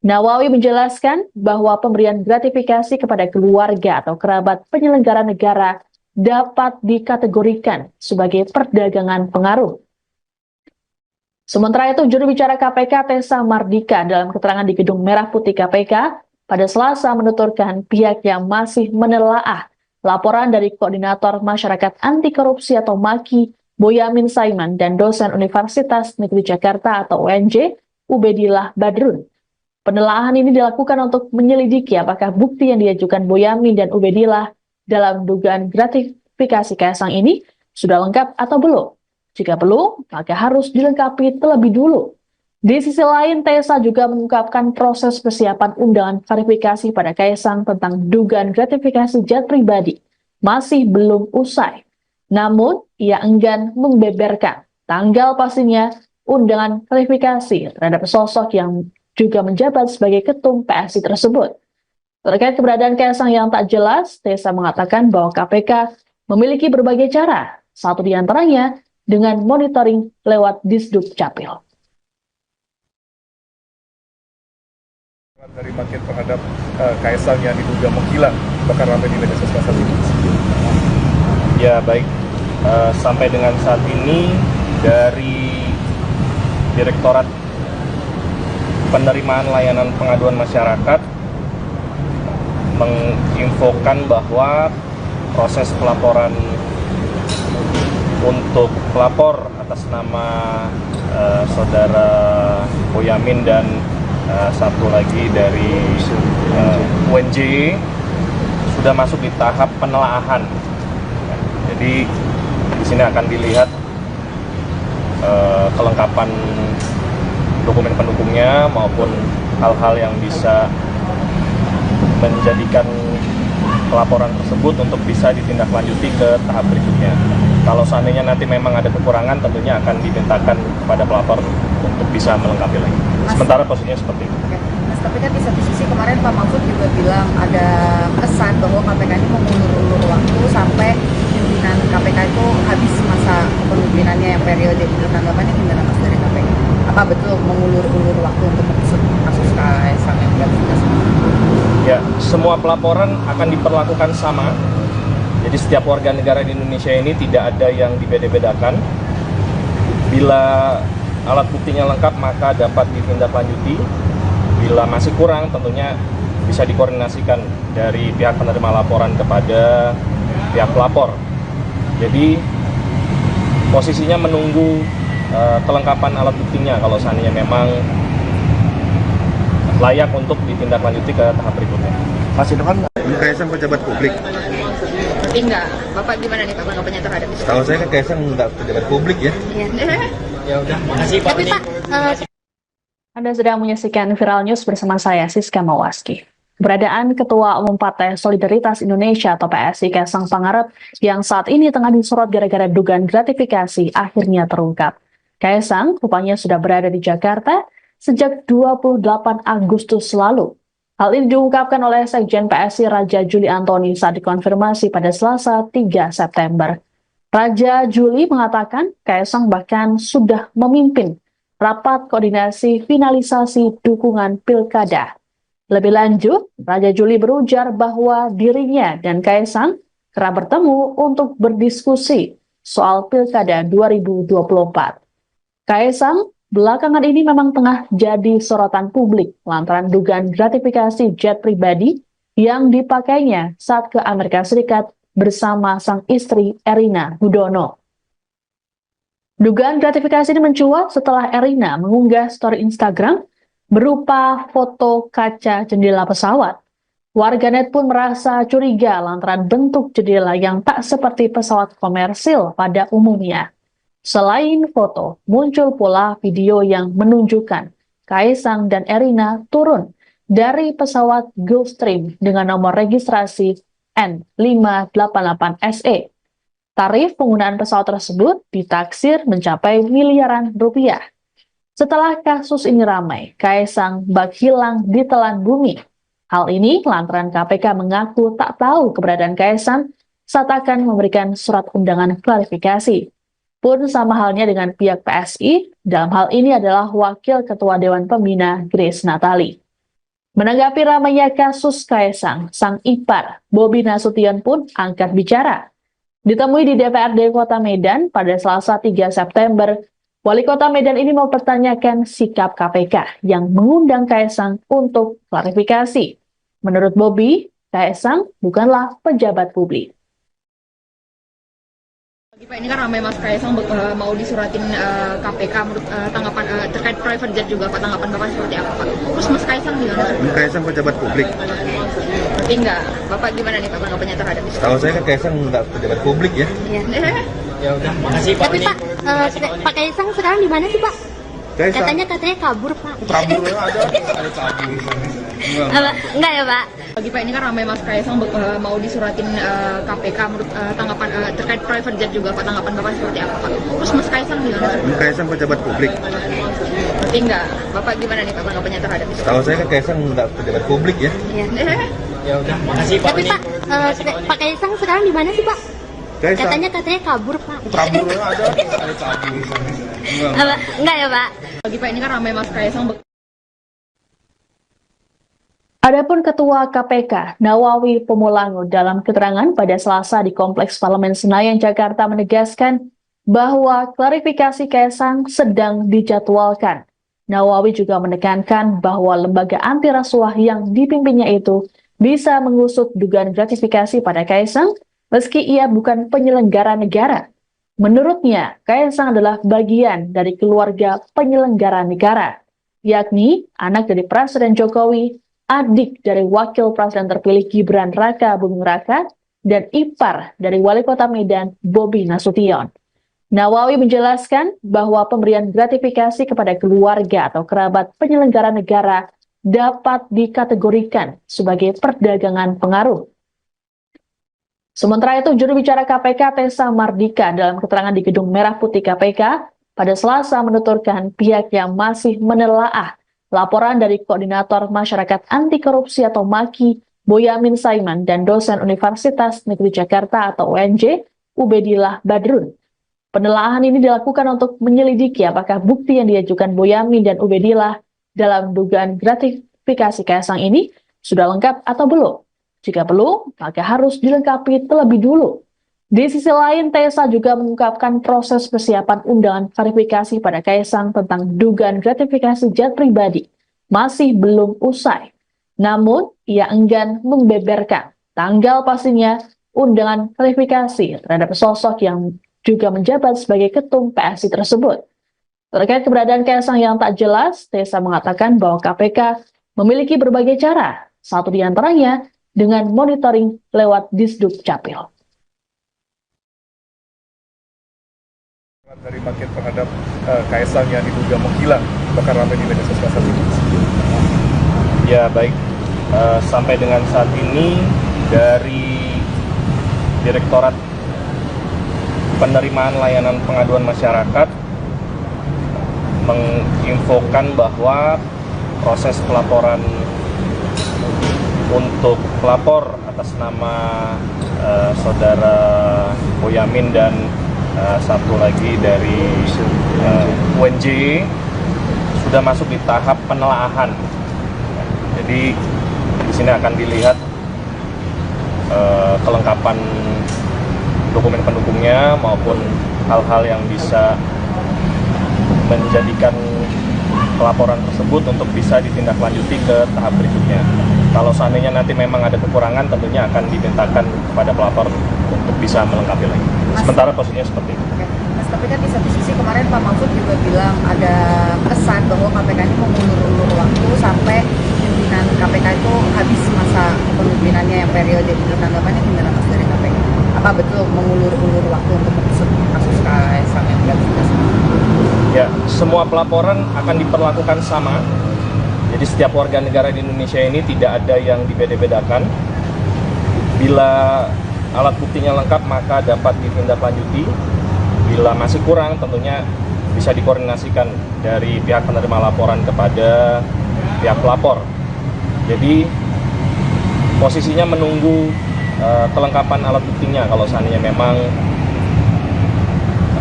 Nawawi menjelaskan bahwa pemberian gratifikasi kepada keluarga atau kerabat penyelenggara negara dapat dikategorikan sebagai perdagangan pengaruh. Sementara itu, juru bicara KPK Tessa Mardika dalam keterangan di Gedung Merah Putih KPK pada Selasa menuturkan pihak yang masih menelaah laporan dari Koordinator Masyarakat Anti Korupsi atau MAKI, Boyamin Saiman, dan dosen Universitas Negeri Jakarta atau UNJ, Ubedillah Badrun. Penelaahan ini dilakukan untuk menyelidiki apakah bukti yang diajukan Boyamin dan Ubedillah dalam dugaan gratifikasi Kaisang ini sudah lengkap atau belum. Jika belum, maka harus dilengkapi terlebih dulu. Di sisi lain, Tessa juga mengungkapkan proses persiapan undangan klarifikasi pada Kaisang tentang dugaan gratifikasi jet pribadi masih belum usai. Namun, ia enggan membeberkan tanggal pastinya undangan klarifikasi terhadap sosok yang juga menjabat sebagai ketum PSI tersebut. Terkait keberadaan Kaisang yang tak jelas, Tessa mengatakan bahwa KPK memiliki berbagai cara, satu di antaranya dengan monitoring lewat Disduk Capil. Dari makin terhadap Kaisang yang diduga menghilang, bahkan ramai di media sosial saat ini. Ya baik, sampai dengan saat ini dari Direktorat Penerimaan Layanan Pengaduan Masyarakat menginfokan bahwa proses pelaporan untuk pelapor atas nama saudara Boyamin dan satu lagi dari UNJ sudah masuk di tahap penelaahan. Jadi di sini akan dilihat kelengkapan dokumen pendukungnya maupun hal-hal yang bisa menjadikan pelaporan tersebut untuk bisa ditindaklanjuti ke tahap berikutnya. Kalau seandainya nanti memang ada kekurangan, tentunya akan dimintakan kepada pelapor untuk bisa melengkapi lagi. Sementara posisinya seperti itu. Mas, tapi kan di satu sisi kemarin Pak Mahfud juga bilang ada kesan bahwa KPK ini mengulur-ulur waktu sampai pimpinan KPK itu habis masa kepemimpinannya yang periode itu. Tanggapannya gimana Mas dari KPK? Apa betul mengulur-ulur waktu untuk mengusut kasus Kaisang yang gratifikasi? Ya, semua pelaporan akan diperlakukan sama. Jadi setiap warga negara di Indonesia ini tidak ada yang dibeda-bedakan. Bila alat buktinya lengkap maka dapat ditindaklanjuti. Bila masih kurang tentunya bisa dikoordinasikan dari pihak penerima laporan kepada pihak pelapor. Jadi posisinya menunggu kelengkapan alat buktinya kalau seandainya memang layak untuk ditindaklanjuti ke tahap berikutnya. Mas itu kan Kaisang pejabat publik. Tapi enggak, Bapak gimana nih Pak tanggapannya terhadap itu? Tahu saya kan Kaisang nggak pejabat publik ya. Ya udah, makasih Pak. Tapi Pak, Anda sedang menyaksikan Viral News bersama saya, Siska Mawaski. Keberadaan Ketua Umum Partai Solidaritas Indonesia atau PSI Kaisang Pangarep yang saat ini tengah disorot gara-gara dugaan gratifikasi akhirnya terungkap. Kaisang rupanya sudah berada di Jakarta sejak 28 Agustus lalu. Hal ini diungkapkan oleh Sekjen PSI Raja Juli Antoni saat dikonfirmasi pada Selasa 3 September. Raja Juli mengatakan Kaisang bahkan sudah memimpin rapat koordinasi finalisasi dukungan pilkada. Lebih lanjut, Raja Juli berujar bahwa dirinya dan Kaisang kerap bertemu untuk berdiskusi soal pilkada 2024. Kaisang belakangan ini memang tengah jadi sorotan publik lantaran dugaan gratifikasi jet pribadi yang dipakainya saat ke Amerika Serikat bersama sang istri Erina Gudono. Dugaan gratifikasi ini mencuat setelah Erina mengunggah story Instagram berupa foto kaca jendela pesawat. Warganet pun merasa curiga lantaran bentuk jendela yang tak seperti pesawat komersil pada umumnya. Selain foto, muncul pula video yang menunjukkan Kaisang dan Erina turun dari pesawat Gulfstream dengan nomor registrasi N588SE. Tarif penggunaan pesawat tersebut ditaksir mencapai miliaran rupiah. Setelah kasus ini ramai, Kaisang bak hilang di telan bumi. Hal ini lantaran KPK mengaku tak tahu keberadaan Kaisang saat akan memberikan surat undangan klarifikasi. Pun sama halnya dengan pihak PSI, dalam hal ini adalah Wakil Ketua Dewan Pembina Grace Natali. Menanggapi ramainya kasus Kaisang, sang ipar, Bobi Nasution pun angkat bicara. Ditemui di DPRD Kota Medan pada Selasa 3 September, Wali Kota Medan ini mempertanyakan sikap KPK yang mengundang Kaisang untuk klarifikasi. Menurut Bobi, Kaisang bukanlah pejabat publik. Pak, ini kan ramai Mas Kaisang mau disuratin KPK menurut tanggapan terkait private jet juga Pak, tanggapan Bapak seperti apa Pak? Terus Mas Kaisang gimana? Kaisang pejabat publik. Berarti enggak, Bapak gimana nih Pak tanggapannya terhadap itu? Tahu saya kan Kaisang nggak pejabat publik ya. Ya udah, makasih Pak. Tapi Pak, Pak Kaisang sekarang di mana sih Pak? Kaisang Katanya kabur Pak. kabur ada kabur. Enggak ya Pak? Bagi Pak, ini kan ramai Mas Kaisang mau disuratin KPK menurut tanggapan terkait private jet juga Pak, tanggapan Bapak seperti apa Pak? Terus Mas Kaisang gimana? Kaisang pejabat publik. Berarti enggak, Bapak gimana nih Pak tanggapannya terhadap itu? Tahu saya kan Kaisang nggak pejabat publik ya. Ya udah, makasih Pak. Tapi Pak, Pak Kaisang sekarang di mana sih Pak? Kaisang Katanya kabur Pak. kabur ada kabur. Enggak ya Pak? Bagi Pak, ini kan ramai Mas Kaisang Adapun Ketua KPK Nawawi Pemulangu dalam keterangan pada Selasa di Kompleks Parlemen Senayan, Jakarta menegaskan bahwa klarifikasi Kaisang sedang dijadwalkan. Nawawi juga menekankan bahwa lembaga anti rasuah yang dipimpinnya itu bisa mengusut dugaan gratifikasi pada Kaisang meski ia bukan penyelenggara negara. Menurutnya, Kaisang adalah bagian dari keluarga penyelenggara negara, yakni anak dari Presiden Jokowi, adik dari Wakil Presiden terpilih Gibran Raka Buming Raka, dan ipar dari Wali Kota Medan Bobi Nasution. Nawawi menjelaskan bahwa pemberian gratifikasi kepada keluarga atau kerabat penyelenggara negara dapat dikategorikan sebagai perdagangan pengaruh. Sementara itu, juru bicara KPK Tessa Mardika dalam keterangan di Gedung Merah Putih KPK pada Selasa menuturkan pihaknya masih menelaah laporan dari Koordinator Masyarakat Anti Korupsi atau MAKI Boyamin Saiman dan dosen Universitas Negeri Jakarta atau UNJ Ubedillah Badrun. Penelaahan ini dilakukan untuk menyelidiki apakah bukti yang diajukan Boyamin dan Ubedillah dalam dugaan gratifikasi Kaisang ini sudah lengkap atau belum. Jika belum, maka harus dilengkapi terlebih dulu. Di sisi lain, Tessa juga mengungkapkan proses persiapan undangan klarifikasi pada Kaisang tentang dugaan gratifikasi jet pribadi masih belum usai. Namun, ia enggan membeberkan tanggal pastinya undangan klarifikasi terhadap sosok yang juga menjabat sebagai ketum PSI tersebut. Terkait keberadaan Kaisang yang tak jelas, Tessa mengatakan bahwa KPK memiliki berbagai cara, satu di antaranya dengan monitoring lewat Disduk Capil. Dari paket terhadap Kaisang yang diduga menghilang, bahkan ramai di media sosial saat ini. Ya baik, sampai dengan saat ini dari Direktorat Penerimaan Layanan Pengaduan Masyarakat menginfokan bahwa proses pelaporan untuk pelapor atas nama saudara Boyamin dan satu lagi dari UNJ sudah masuk di tahap penelaahan. Jadi di sini akan dilihat kelengkapan dokumen pendukungnya maupun hal-hal yang bisa menjadikan pelaporan tersebut untuk bisa ditindaklanjuti ke tahap berikutnya. Kalau seandainya nanti memang ada kekurangan, tentunya akan dimintakan kepada pelapor untuk bisa melengkapi lagi. Sementara posisinya seperti itu. Mas, tapi kan di satu sisi kemarin Pak Mahfud juga bilang ada kesan bahwa KPK ini mengulur-ulur waktu sampai pimpinan KPK itu habis masa kepemimpinannya yang periode itu. Tanggapannya gimana Mas dari KPK? Apa betul mengulur-ulur waktu untuk mengusut kasus Kaisang yang gratifikasi? Ya, semua pelaporan akan diperlakukan sama. Jadi setiap warga negara di Indonesia ini tidak ada yang dibeda-bedakan. Bila alat buktinya lengkap maka dapat ditindaklanjuti. Bila masih kurang tentunya bisa dikoordinasikan dari pihak penerima laporan kepada pihak pelapor. Jadi posisinya menunggu kelengkapan alat buktinya kalau seandainya memang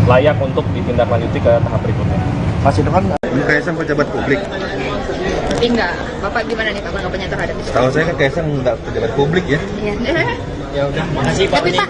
layak untuk ditindaklanjuti ke tahap berikutnya. Mas itu kan Kaisang pejabat publik. Berarti enggak, Bapak gimana nih Pak tanggapannya terhadap itu? Tahu saya kan Kaisang nggak pejabat publik ya. Ya udah, makasih Pak. Tapi Pak,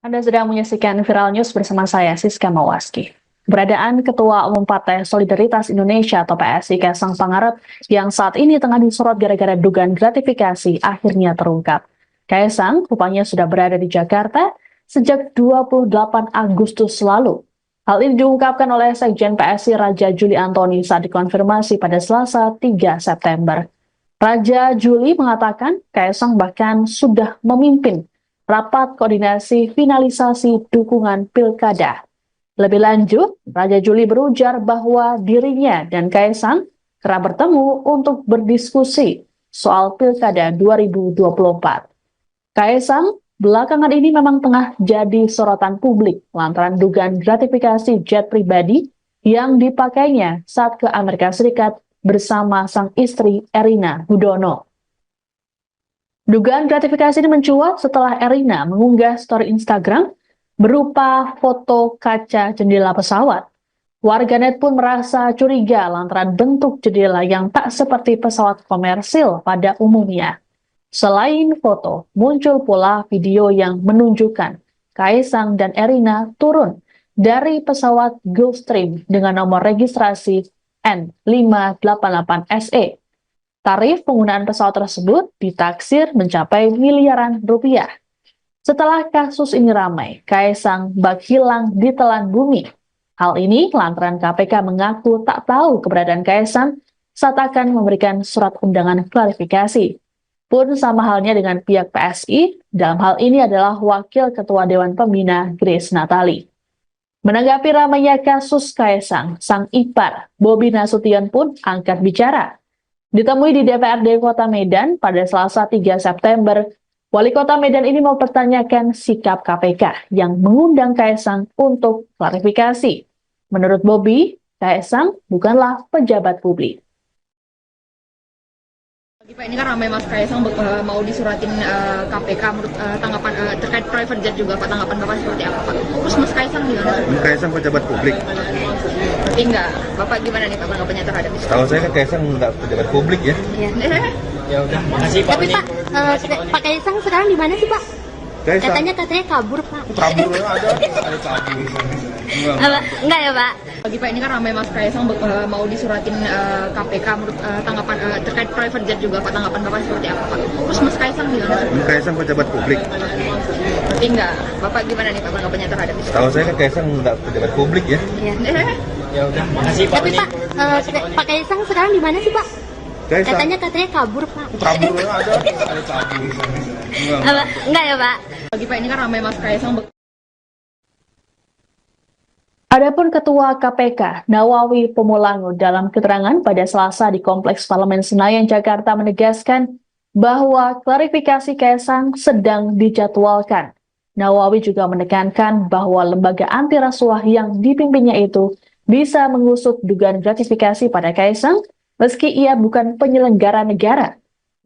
Anda sedang menyaksikan Viral News bersama saya, Siska Mawaski. keberadaan Ketua Umum Partai Solidaritas Indonesia atau PSI Kaisang Pangarep yang saat ini tengah disorot gara-gara dugaan gratifikasi akhirnya terungkap. Kaisang rupanya sudah berada di Jakarta sejak 28 Agustus lalu. Hal ini diungkapkan oleh Sekjen PSI Raja Juli Antoni saat dikonfirmasi pada Selasa 3 September. Raja Juli mengatakan Kaisang bahkan sudah memimpin rapat koordinasi finalisasi dukungan pilkada. Lebih lanjut, Raja Juli berujar bahwa dirinya dan Kaisang kerap bertemu untuk berdiskusi soal pilkada 2024. Kaisang belakangan ini memang tengah jadi sorotan publik lantaran dugaan gratifikasi jet pribadi yang dipakainya saat ke Amerika Serikat bersama sang istri Erina Gudono. Dugaan gratifikasi ini mencuat setelah Erina mengunggah story Instagram berupa foto kaca jendela pesawat. Warganet pun merasa curiga lantaran bentuk jendela yang tak seperti pesawat komersil pada umumnya. Selain foto, muncul pula video yang menunjukkan Kaisang dan Erina turun dari pesawat Gulfstream dengan nomor registrasi N588SE. Tarif penggunaan pesawat tersebut ditaksir mencapai miliaran rupiah. Setelah kasus ini ramai, Kaisang bak hilang di telan bumi. Hal ini lantaran KPK mengaku tak tahu keberadaan Kaisang saat akan memberikan surat undangan klarifikasi. Pun sama halnya dengan pihak PSI, dalam hal ini adalah Wakil Ketua Dewan Pembina Grace Natali. Menanggapi ramainya kasus Kaisang, sang ipar Bobi Nasution pun angkat bicara. Ditemui di DPRD Kota Medan pada Selasa 3 September, Wali Kota Medan ini mempertanyakan sikap KPK yang mengundang Kaisang untuk klarifikasi. Menurut Bobi, Kaisang bukanlah pejabat publik. Pak, ini kan ramai Mas Kaisang mau disuratin KPK menurut tanggapan terkait private jet juga Pak, tanggapan Bapak seperti apa Pak? Terus Mas Kaisang gimana? Kaisang pejabat publik. Berarti enggak. Bapak gimana nih Pak tanggapannya terhadap itu? Tahu saya kan Kaisang nggak pejabat publik ya. Ya udah, makasih Pak. Tapi Pak, Pak Kaisang sekarang di mana sih Pak? Kaisang Katanya kabur Pak. kabur ada kabur. Enggak ya Pak? Bagi Pak, ini kan ramai Mas Kaisang mau disuratin KPK menurut tanggapan terkait private jet juga Pak, tanggapan Bapak seperti apa Pak? Terus Mas Kaisang gimana? Kaisang pejabat publik. Berarti enggak. Bapak gimana nih Pak tanggapannya terhadap itu? Tahu saya kan Kaisang nggak pejabat publik ya. Ya udah, makasih Pak. Tapi Pak, Pak Kaisang sekarang di mana sih Pak? Kaisang Katanya kabur Pak. kabur ada kabur. Enggak ya Pak? Bagi Pak, ini kan ramai Mas Kaisang Adapun Ketua KPK Nawawi Pemulangu dalam keterangan pada Selasa di Kompleks Parlemen Senayan, Jakarta menegaskan bahwa klarifikasi Kaisang sedang dijadwalkan. Nawawi juga menekankan bahwa lembaga anti rasuah yang dipimpinnya itu bisa mengusut dugaan gratifikasi pada Kaisang meski ia bukan penyelenggara negara.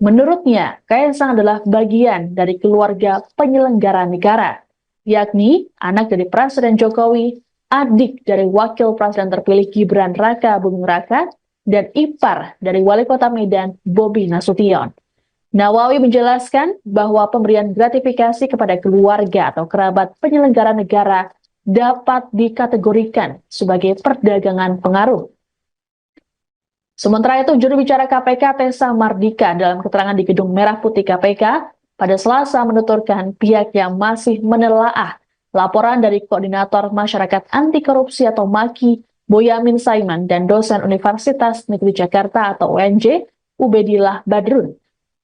Menurutnya, Kaisang adalah bagian dari keluarga penyelenggara negara, yakni anak dari Presiden Jokowi, adik dari Wakil Presiden terpilih Gibran Raka Buming Raka, dan ipar dari Wali Kota Medan Bobi Nasution. Nawawi menjelaskan bahwa pemberian gratifikasi kepada keluarga atau kerabat penyelenggara negara dapat dikategorikan sebagai perdagangan pengaruh. Sementara itu, juru bicara KPK Tessa Mardika dalam keterangan di Gedung Merah Putih KPK pada Selasa menuturkan pihak yang masih menelaah laporan dari Koordinator Masyarakat Anti Korupsi atau MAKI, Boyamin Saiman, dan dosen Universitas Negeri Jakarta atau UNJ, Ubedillah Badrun.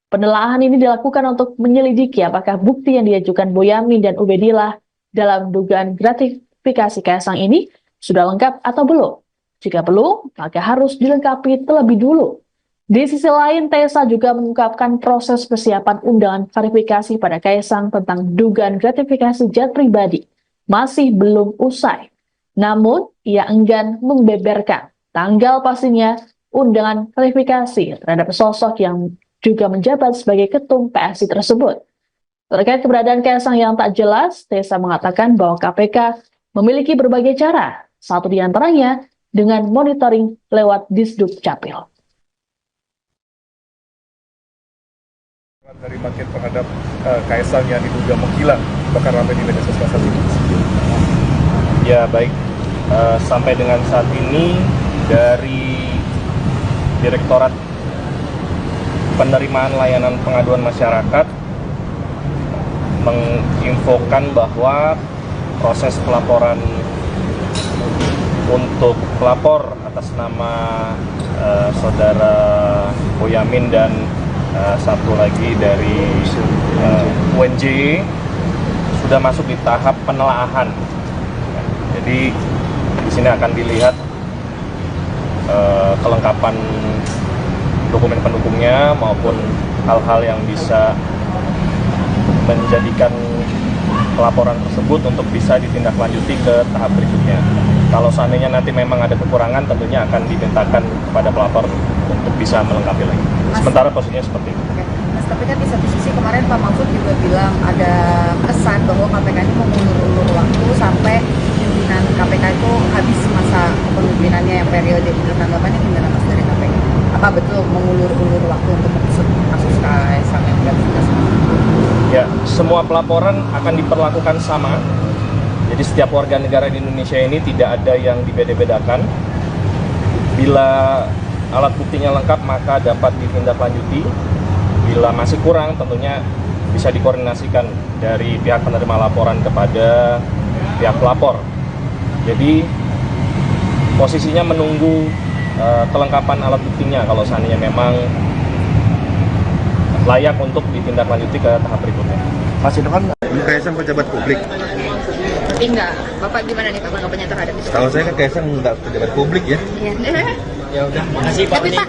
Penelaahan ini dilakukan untuk menyelidiki apakah bukti yang diajukan Boyamin dan Ubedillah dalam dugaan gratifikasi Kaisang ini sudah lengkap atau belum. Jika belum, maka harus dilengkapi terlebih dulu. Di sisi lain, Tessa juga mengungkapkan proses persiapan undangan klarifikasi pada Kaisang tentang dugaan gratifikasi jet pribadi masih belum usai. Namun, ia enggan membeberkan tanggal pastinya undangan klarifikasi terhadap sosok yang juga menjabat sebagai ketum PSI tersebut. Terkait keberadaan Kaisang yang tak jelas, Tessa mengatakan bahwa KPK memiliki berbagai cara, satu di antaranya dengan monitoring lewat Disduk Capil. Dari makin terhadap Kaisang yang diduga menghilang, bahkan ramai di media sosial saat ini. Ya baik, sampai dengan saat ini dari Direktorat Penerimaan Layanan Pengaduan Masyarakat menginfokan bahwa proses pelaporan untuk pelapor atas nama saudara Boyamin dan satu lagi dari UNJ sudah masuk di tahap penelaahan. Jadi di sini akan dilihat kelengkapan dokumen pendukungnya maupun hal-hal yang bisa menjadikan pelaporan tersebut untuk bisa ditindaklanjuti ke tahap berikutnya. Kalau seandainya nanti memang ada kekurangan, tentunya akan dimintakan kepada pelapor untuk bisa melengkapi lagi. Sementara posisinya seperti itu. Oke. Mas, tapi kan di satu sisi kemarin Pak Mahfud juga bilang ada kesan bahwa KPK ini mau mengulur-ulur waktu sampai pimpinan KPK itu habis masa kepemimpinannya yang periode itu. Tanggapannya gimana Mas dari KPK? Apa betul mengulur-ulur waktu untuk mengusut kasus Kaisang yang tidak Ya, semua pelaporan akan diperlakukan sama. Jadi setiap warga negara di Indonesia ini tidak ada yang dibeda-bedakan. Bila alat buktinya lengkap maka dapat ditindaklanjuti. Bila masih kurang tentunya bisa dikoordinasikan dari pihak penerima laporan kepada pihak pelapor. Jadi posisinya menunggu kelengkapan alat buktinya kalau seandainya memang layak untuk ditindaklanjuti ke tahap berikutnya. Mas itu kan Kaisang pejabat publik. Tapi enggak, Bapak gimana nih Pak tanggapannya terhadap itu? Tahu saya kan Kaisang nggak pejabat publik ya. Ya udah, makasih Pak. Tapi Pak,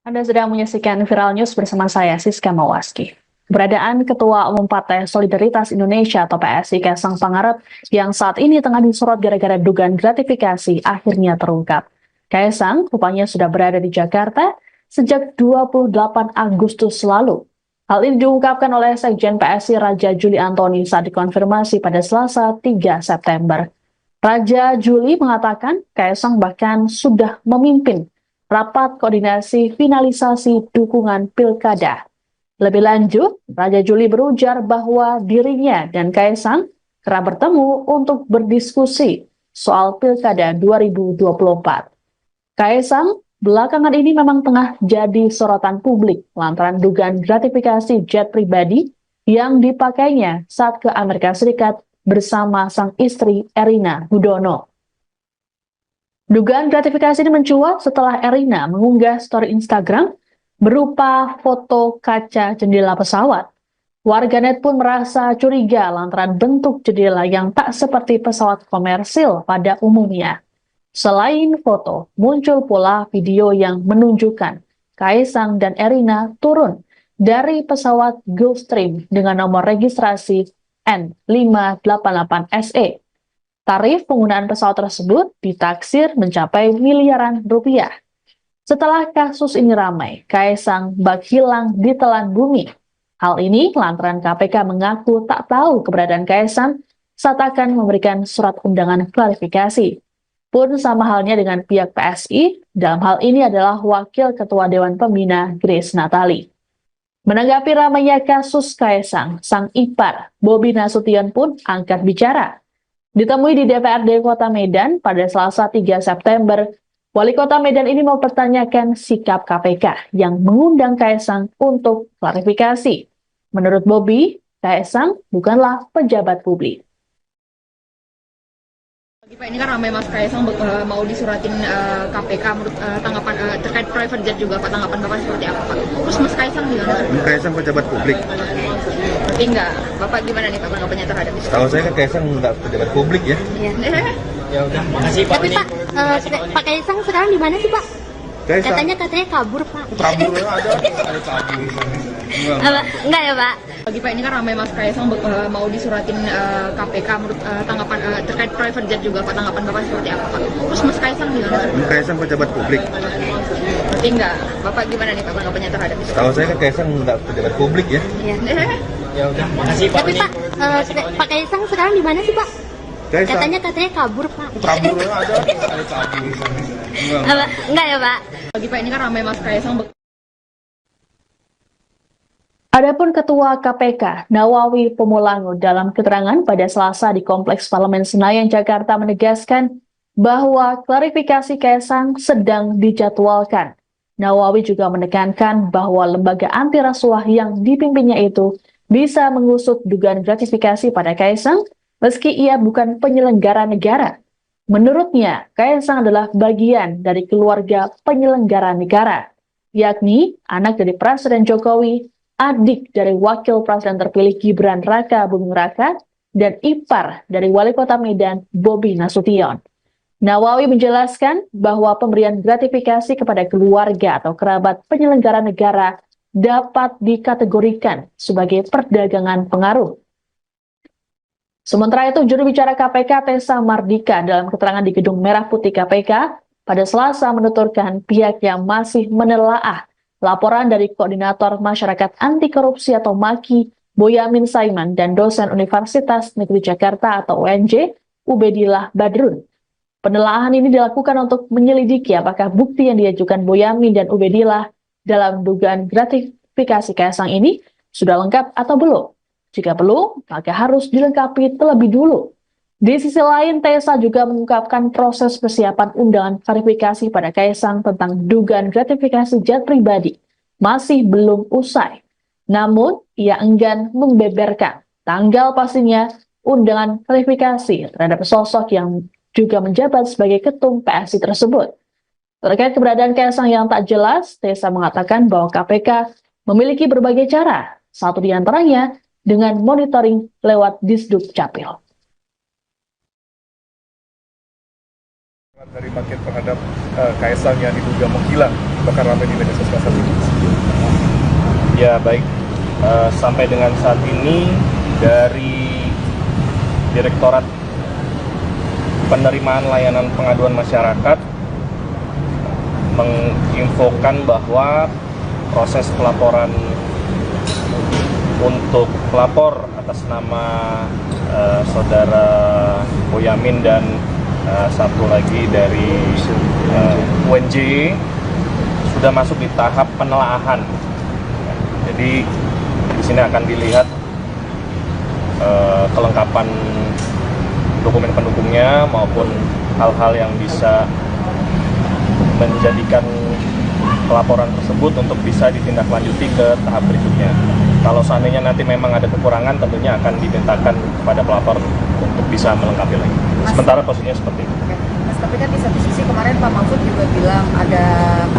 Anda sedang menyaksikan Viral News bersama saya, Siska Mawaski. Keberadaan Ketua Umum Partai Solidaritas Indonesia atau PSI Kaisang Pangarep yang saat ini tengah disorot gara-gara dugaan gratifikasi akhirnya terungkap. Kaisang rupanya sudah berada di Jakarta sejak 28 Agustus lalu. Hal ini diungkapkan oleh Sekjen PSI Raja Juli Antoni saat dikonfirmasi pada Selasa 3 September. Raja Juli mengatakan Kaisang bahkan sudah memimpin rapat koordinasi finalisasi dukungan pilkada. Lebih lanjut, Raja Juli berujar bahwa dirinya dan Kaisang kerap bertemu untuk berdiskusi soal pilkada 2024. Kaisang belakangan ini memang tengah jadi sorotan publik lantaran dugaan gratifikasi jet pribadi yang dipakainya saat ke Amerika Serikat bersama sang istri Erina Gudono. Dugaan gratifikasi ini mencuat setelah Erina mengunggah story Instagram berupa foto kaca jendela pesawat. Warganet pun merasa curiga lantaran bentuk jendela yang tak seperti pesawat komersil pada umumnya. Selain foto, muncul pula video yang menunjukkan Kaisang dan Erina turun dari pesawat Gulfstream dengan nomor registrasi N588SE. Tarif penggunaan pesawat tersebut ditaksir mencapai miliaran rupiah. Setelah kasus ini ramai, Kaisang bak hilang di telan bumi. Hal ini lantaran KPK mengaku tak tahu keberadaan Kaisang saat akan memberikan surat undangan klarifikasi. Pun sama halnya dengan pihak PSI, dalam hal ini adalah Wakil Ketua Dewan Pembina Grace Natali. Menanggapi ramainya kasus Kaisang, sang ipar Bobi Nasution pun angkat bicara. Ditemui di DPRD Kota Medan pada Selasa 3 September, Wali Kota Medan ini mempertanyakan sikap KPK yang mengundang Kaisang untuk klarifikasi. Menurut Bobi, Kaisang bukanlah pejabat publik. Pak, ini kan ramai Mas Kaisang mau disuratin KPK menurut tanggapan terkait private jet juga Pak, tanggapan Bapak seperti apa Pak? Terus Mas Kaisang gimana? Kaisang pejabat publik. Tapi enggak, Bapak gimana nih Pak tanggapannya terhadap itu? Tahu saya kan Kaisang nggak pejabat publik ya. ya udah, makasih Pak. Tapi Pak, Pak Kaisang sekarang di mana sih Pak? Kaisang Katanya kabur Pak. kabur ada kabur. Enggak ya Pak? Bagi Pak, ini kan ramai Mas Kaisang mau disuratin KPK menurut tanggapan terkait private jet juga Pak, tanggapan Bapak seperti apa Pak? Terus Mas Kaisang gimana? Kaisang pejabat publik. Tapi enggak, Bapak gimana nih Pak tanggapannya terhadap itu? Tahu saya kan Kaisang nggak pejabat publik ya. Ya udah, makasih Pak. Tapi Pak, Pak Kaisang sekarang di mana sih Pak? Kaisang Katanya kabur Pak. kabur ada kabur. Enggak ya Pak? Bagi Pak, ini kan ramai Mas Kaisang Adapun Ketua KPK Nawawi Pemulangu dalam keterangan pada Selasa di Kompleks Parlemen Senayan, Jakarta menegaskan bahwa klarifikasi Kaisang sedang dijadwalkan. Nawawi juga menekankan bahwa lembaga anti rasuah yang dipimpinnya itu bisa mengusut dugaan gratifikasi pada Kaisang meski ia bukan penyelenggara negara. Menurutnya, Kaisang adalah bagian dari keluarga penyelenggara negara, yakni anak dari Presiden Jokowi, adik dari Wakil Presiden terpilih Gibran Raka Buming Raka, dan ipar dari Wali Kota Medan Bobi Nasution. Nawawi menjelaskan bahwa pemberian gratifikasi kepada keluarga atau kerabat penyelenggara negara dapat dikategorikan sebagai perdagangan pengaruh. Sementara itu, juru bicara KPK Tessa Mardika dalam keterangan di Gedung Merah Putih KPK pada Selasa menuturkan pihaknya masih menelaah laporan dari Koordinator Masyarakat Anti Korupsi atau MAKI, Boyamin Saiman, dan dosen Universitas Negeri Jakarta atau UNJ, Ubedillah Badrun. Penelaahan ini dilakukan untuk menyelidiki apakah bukti yang diajukan Boyamin dan Ubedillah dalam dugaan gratifikasi Kaisang ini sudah lengkap atau belum. Jika belum, maka harus dilengkapi terlebih dulu. Di sisi lain, Tessa juga mengungkapkan proses persiapan undangan klarifikasi pada Kaisang tentang dugaan gratifikasi jet pribadi masih belum usai. Namun, ia enggan membeberkan tanggal pastinya undangan klarifikasi terhadap sosok yang juga menjabat sebagai ketum PSI tersebut. Terkait keberadaan Kaisang yang tak jelas, Tessa mengatakan bahwa KPK memiliki berbagai cara, satu di antaranya dengan monitoring lewat Disduk Capil. Dari paket terhadap Kaisang yang diduga menghilang, bahkan ramai di media sosial saat ini. Ya baik, sampai dengan saat ini dari Direktorat Penerimaan Layanan Pengaduan Masyarakat menginfokan bahwa proses pelaporan untuk pelapor atas nama saudara Boyamin dan satu lagi dari UNJ sudah masuk di tahap penelaahan. Jadi di sini akan dilihat kelengkapan dokumen pendukungnya maupun hal-hal yang bisa menjadikan pelaporan tersebut untuk bisa ditindaklanjuti ke tahap berikutnya. Kalau seandainya nanti memang ada kekurangan, tentunya akan dimintakan kepada pelapor untuk bisa melengkapi lagi. Sementara posisinya seperti itu. Oke. Mas, tapi kan di satu sisi kemarin Pak Mahfud juga bilang ada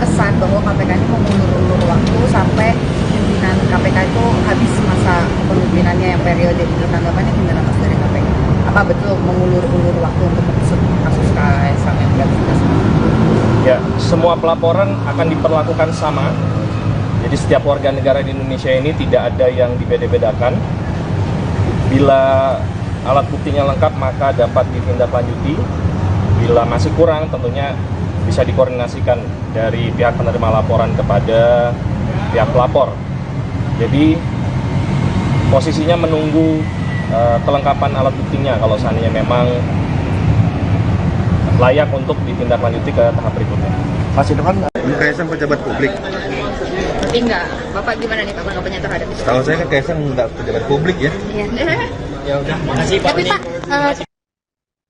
kesan bahwa KPK ini mau mengulur-ulur waktu sampai pimpinan KPK itu habis masa kepemimpinannya yang periode. Menurut tanggapannya gimana Mas dari KPK? Apa betul mengulur-ulur waktu untuk mengusut kasus Kaisang yang gratifikasi? Ya, semua pelaporan akan diperlakukan sama. Jadi setiap warga negara di Indonesia ini tidak ada yang dibeda-bedakan. Bila alat buktinya lengkap maka dapat ditindaklanjuti. Bila masih kurang tentunya bisa dikoordinasikan dari pihak penerima laporan kepada pihak pelapor. Jadi posisinya menunggu kelengkapan alat buktinya kalau seandainya memang layak untuk ditindaklanjuti ke tahap berikutnya. Masih depan Kaisang pejabat publik. Tapi enggak, Bapak gimana nih Pak tanggapannya terhadap itu? Tahu saya kan Kaisang nggak pejabat publik ya. Iya. Ya udah, makasih Pak. Tapi Pak,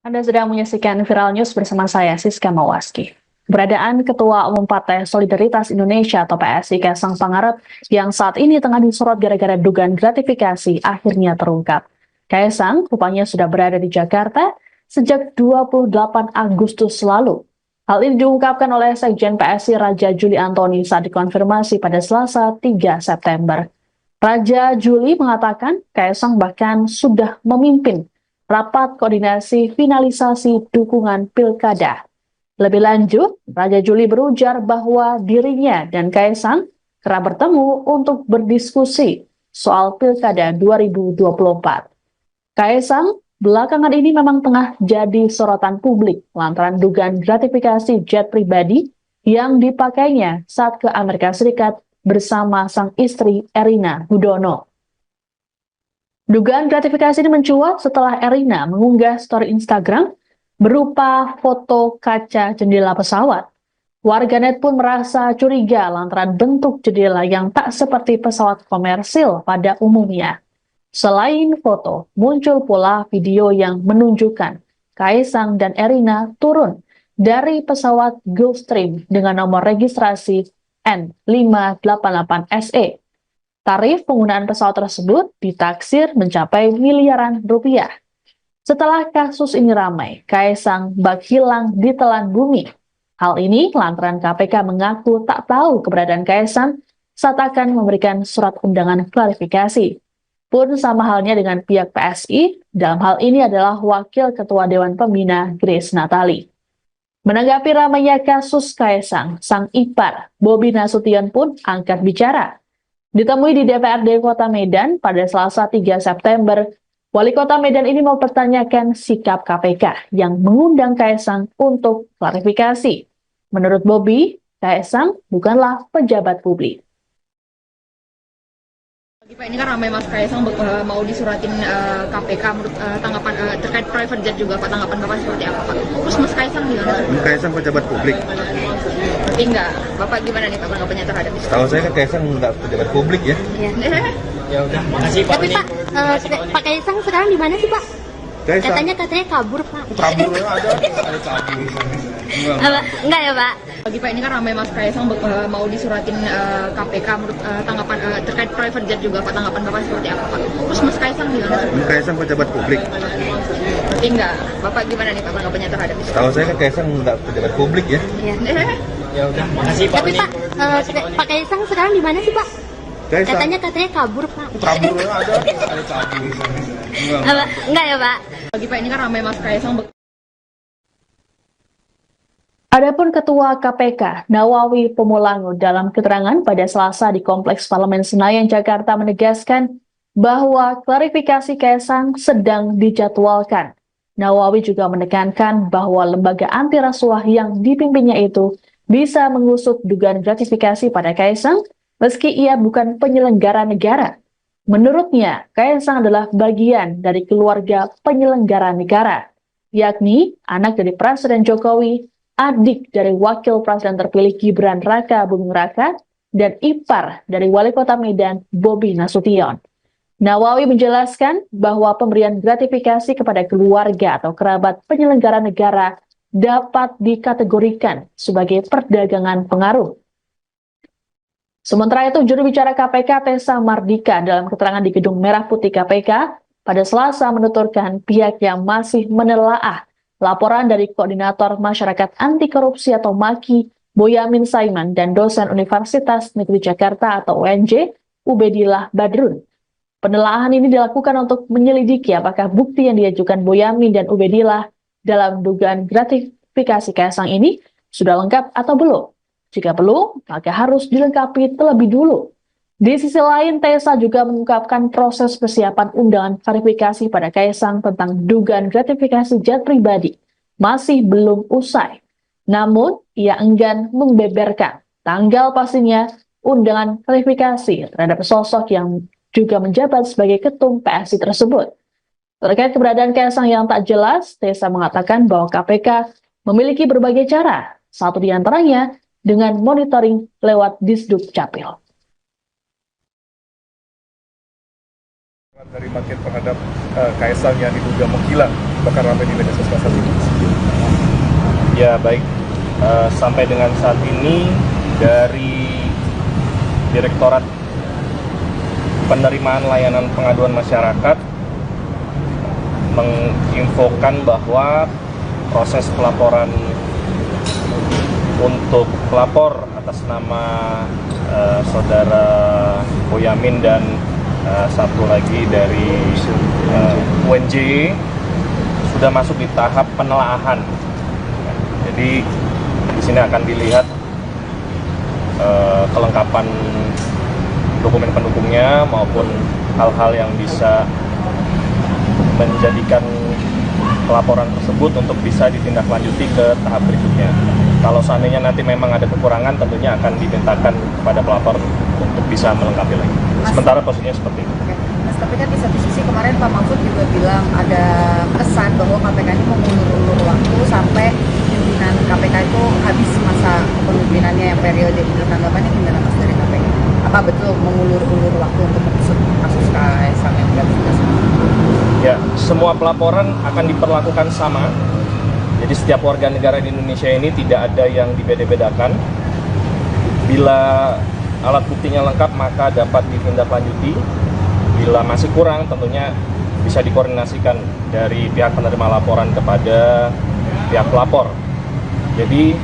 Anda sedang menyaksikan Viral News bersama saya, Siska Mawaski. Keberadaan Ketua Umum Partai Solidaritas Indonesia atau PSI Kaisang Pangarep yang saat ini tengah disorot gara-gara dugaan gratifikasi akhirnya terungkap. Kaisang rupanya sudah berada di Jakarta sejak 28 Agustus lalu. Hal ini diungkapkan oleh Sekjen PSI Raja Juli Antoni saat dikonfirmasi pada Selasa 3 September. Raja Juli mengatakan Kaisang bahkan sudah memimpin rapat koordinasi finalisasi dukungan pilkada. Lebih lanjut, Raja Juli berujar bahwa dirinya dan Kaisang kerap bertemu untuk berdiskusi soal pilkada 2024. Kaisang belakangan ini memang tengah jadi sorotan publik lantaran dugaan gratifikasi jet pribadi yang dipakainya saat ke Amerika Serikat bersama sang istri Erina Gudono. Dugaan gratifikasi ini mencuat setelah Erina mengunggah story Instagram berupa foto kaca jendela pesawat. Warganet pun merasa curiga lantaran bentuk jendela yang tak seperti pesawat komersil pada umumnya. Selain foto, muncul pula video yang menunjukkan Kaesang dan Erina turun dari pesawat Gulfstream dengan nomor registrasi N588SE. Tarif penggunaan pesawat tersebut ditaksir mencapai miliaran rupiah. Setelah kasus ini ramai, Kaesang bak hilang ditelan bumi. Hal ini lantaran KPK mengaku tak tahu keberadaan Kaesang saat akan memberikan surat undangan klarifikasi. Pun sama halnya dengan pihak PSI, dalam hal ini adalah Wakil Ketua Dewan Pembina Grace Natali. Menanggapi ramainya kasus Kaesang, sang ipar Bobi Nasution pun angkat bicara. Ditemui di DPRD Kota Medan pada Selasa 3 September, Wali Kota Medan ini mempertanyakan sikap KPK yang mengundang Kaesang untuk klarifikasi. Menurut Bobi, Kaesang bukanlah pejabat publik. Pak, ini kan ramai Mas Kaesang mau disuratin KPK menurut tanggapan terkait private jet juga Pak, tanggapan Bapak seperti apa Pak? Terus Mas Kaesang gimana? Kaesang pejabat publik. Tapi enggak, Bapak gimana nih Pak tanggapannya terhadap itu? Tahu saya kan Kaesang nggak pejabat publik ya. Ya udah, makasih Pak. Tapi Pak, Pak Kaesang sekarang di mana sih Pak? Kaesang Katanya kabur Pak. kabur ada kabur. Enggak ya Pak? Bagi Pak, ini kan ramai Mas Kaesang mau disuratin KPK menurut tanggapan terkait private jet juga Pak, tanggapan Bapak seperti apa Pak? Terus Mas Kaesang gimana? Kaesang pejabat publik. Tapi enggak, Bapak gimana nih Pak tanggapannya terhadap itu? Tahu saya kan Kaesang nggak pejabat publik ya. Ya udah, makasih Pak. Tapi Pak, Pak Kaesang sekarang di mana sih Pak? Kaesang Katanya kabur Pak. kabur ada kabur. Enggak ya Pak? Bagi Pak, ini kan ramai Mas Kaesang Adapun Ketua KPK Nawawi Pemulangu dalam keterangan pada Selasa di Kompleks Parlemen Senayan, Jakarta menegaskan bahwa klarifikasi Kaesang sedang dijadwalkan. Nawawi juga menekankan bahwa lembaga anti rasuah yang dipimpinnya itu bisa mengusut dugaan gratifikasi pada Kaesang meski ia bukan penyelenggara negara. Menurutnya, Kaesang adalah bagian dari keluarga penyelenggara negara, yakni anak dari Presiden Jokowi, adik dari Wakil Presiden terpilih Gibran Raka Buming Raka, dan ipar dari Wali Kota Medan Bobi Nasution. Nawawi menjelaskan bahwa pemberian gratifikasi kepada keluarga atau kerabat penyelenggara negara dapat dikategorikan sebagai perdagangan pengaruh. Sementara itu, juru bicara KPK Tessa Mardika dalam keterangan di Gedung Merah Putih KPK pada Selasa menuturkan pihaknya masih menelaah laporan dari Koordinator Masyarakat Anti Korupsi atau MAKI, Boyamin Saiman, dan dosen Universitas Negeri Jakarta atau UNJ, Ubedillah Badrun. Penelaahan ini dilakukan untuk menyelidiki apakah bukti yang diajukan Boyamin dan Ubedillah dalam dugaan gratifikasi Kaesang ini sudah lengkap atau belum. Jika belum, maka harus dilengkapi terlebih dulu. Di sisi lain, Tessa juga mengungkapkan proses persiapan undangan klarifikasi pada Kaesang tentang dugaan gratifikasi jet pribadi masih belum usai. Namun, ia enggan membeberkan tanggal pastinya undangan klarifikasi terhadap sosok yang juga menjabat sebagai ketum PSI tersebut. Terkait keberadaan Kaesang yang tak jelas, Tessa mengatakan bahwa KPK memiliki berbagai cara, satu di antaranya dengan monitoring lewat Disduk Capil. Dari makin terhadap Kaesang yang diduga menghilang, bahkan ramai di media sosial saat ini. Ya baik, sampai dengan saat ini dari Direktorat Penerimaan Layanan Pengaduan Masyarakat menginfokan bahwa proses pelaporan untuk pelapor atas nama saudara Boyamin dan satu lagi dari UNJ sudah masuk di tahap penelaahan. Jadi di sini akan dilihat kelengkapan dokumen pendukungnya maupun hal-hal yang bisa menjadikan pelaporan tersebut untuk bisa ditindaklanjuti ke tahap berikutnya. Kalau seandainya nanti memang ada kekurangan, tentunya akan dimintakan kepada pelapor untuk bisa melengkapi lagi. Sementara posisinya seperti itu. Mas, tapi kan di satu sisi kemarin Pak Mahfud juga bilang ada kesan bahwa KPK ini mau mengulur-ulur waktu sampai pimpinan KPK itu habis masa kepemimpinan. periode menurut tanggapannya gimana Mas dari KPK? Apa betul mengulur-ulur waktu untuk mengusut kasus Kaisang yang sudah Ya, semua pelaporan akan diperlakukan sama. Jadi setiap warga negara di Indonesia ini tidak ada yang dibeda-bedakan. Bila alat buktinya lengkap maka dapat ditindaklanjuti. Bila masih kurang tentunya bisa dikoordinasikan dari pihak penerima laporan kepada pihak pelapor. Jadi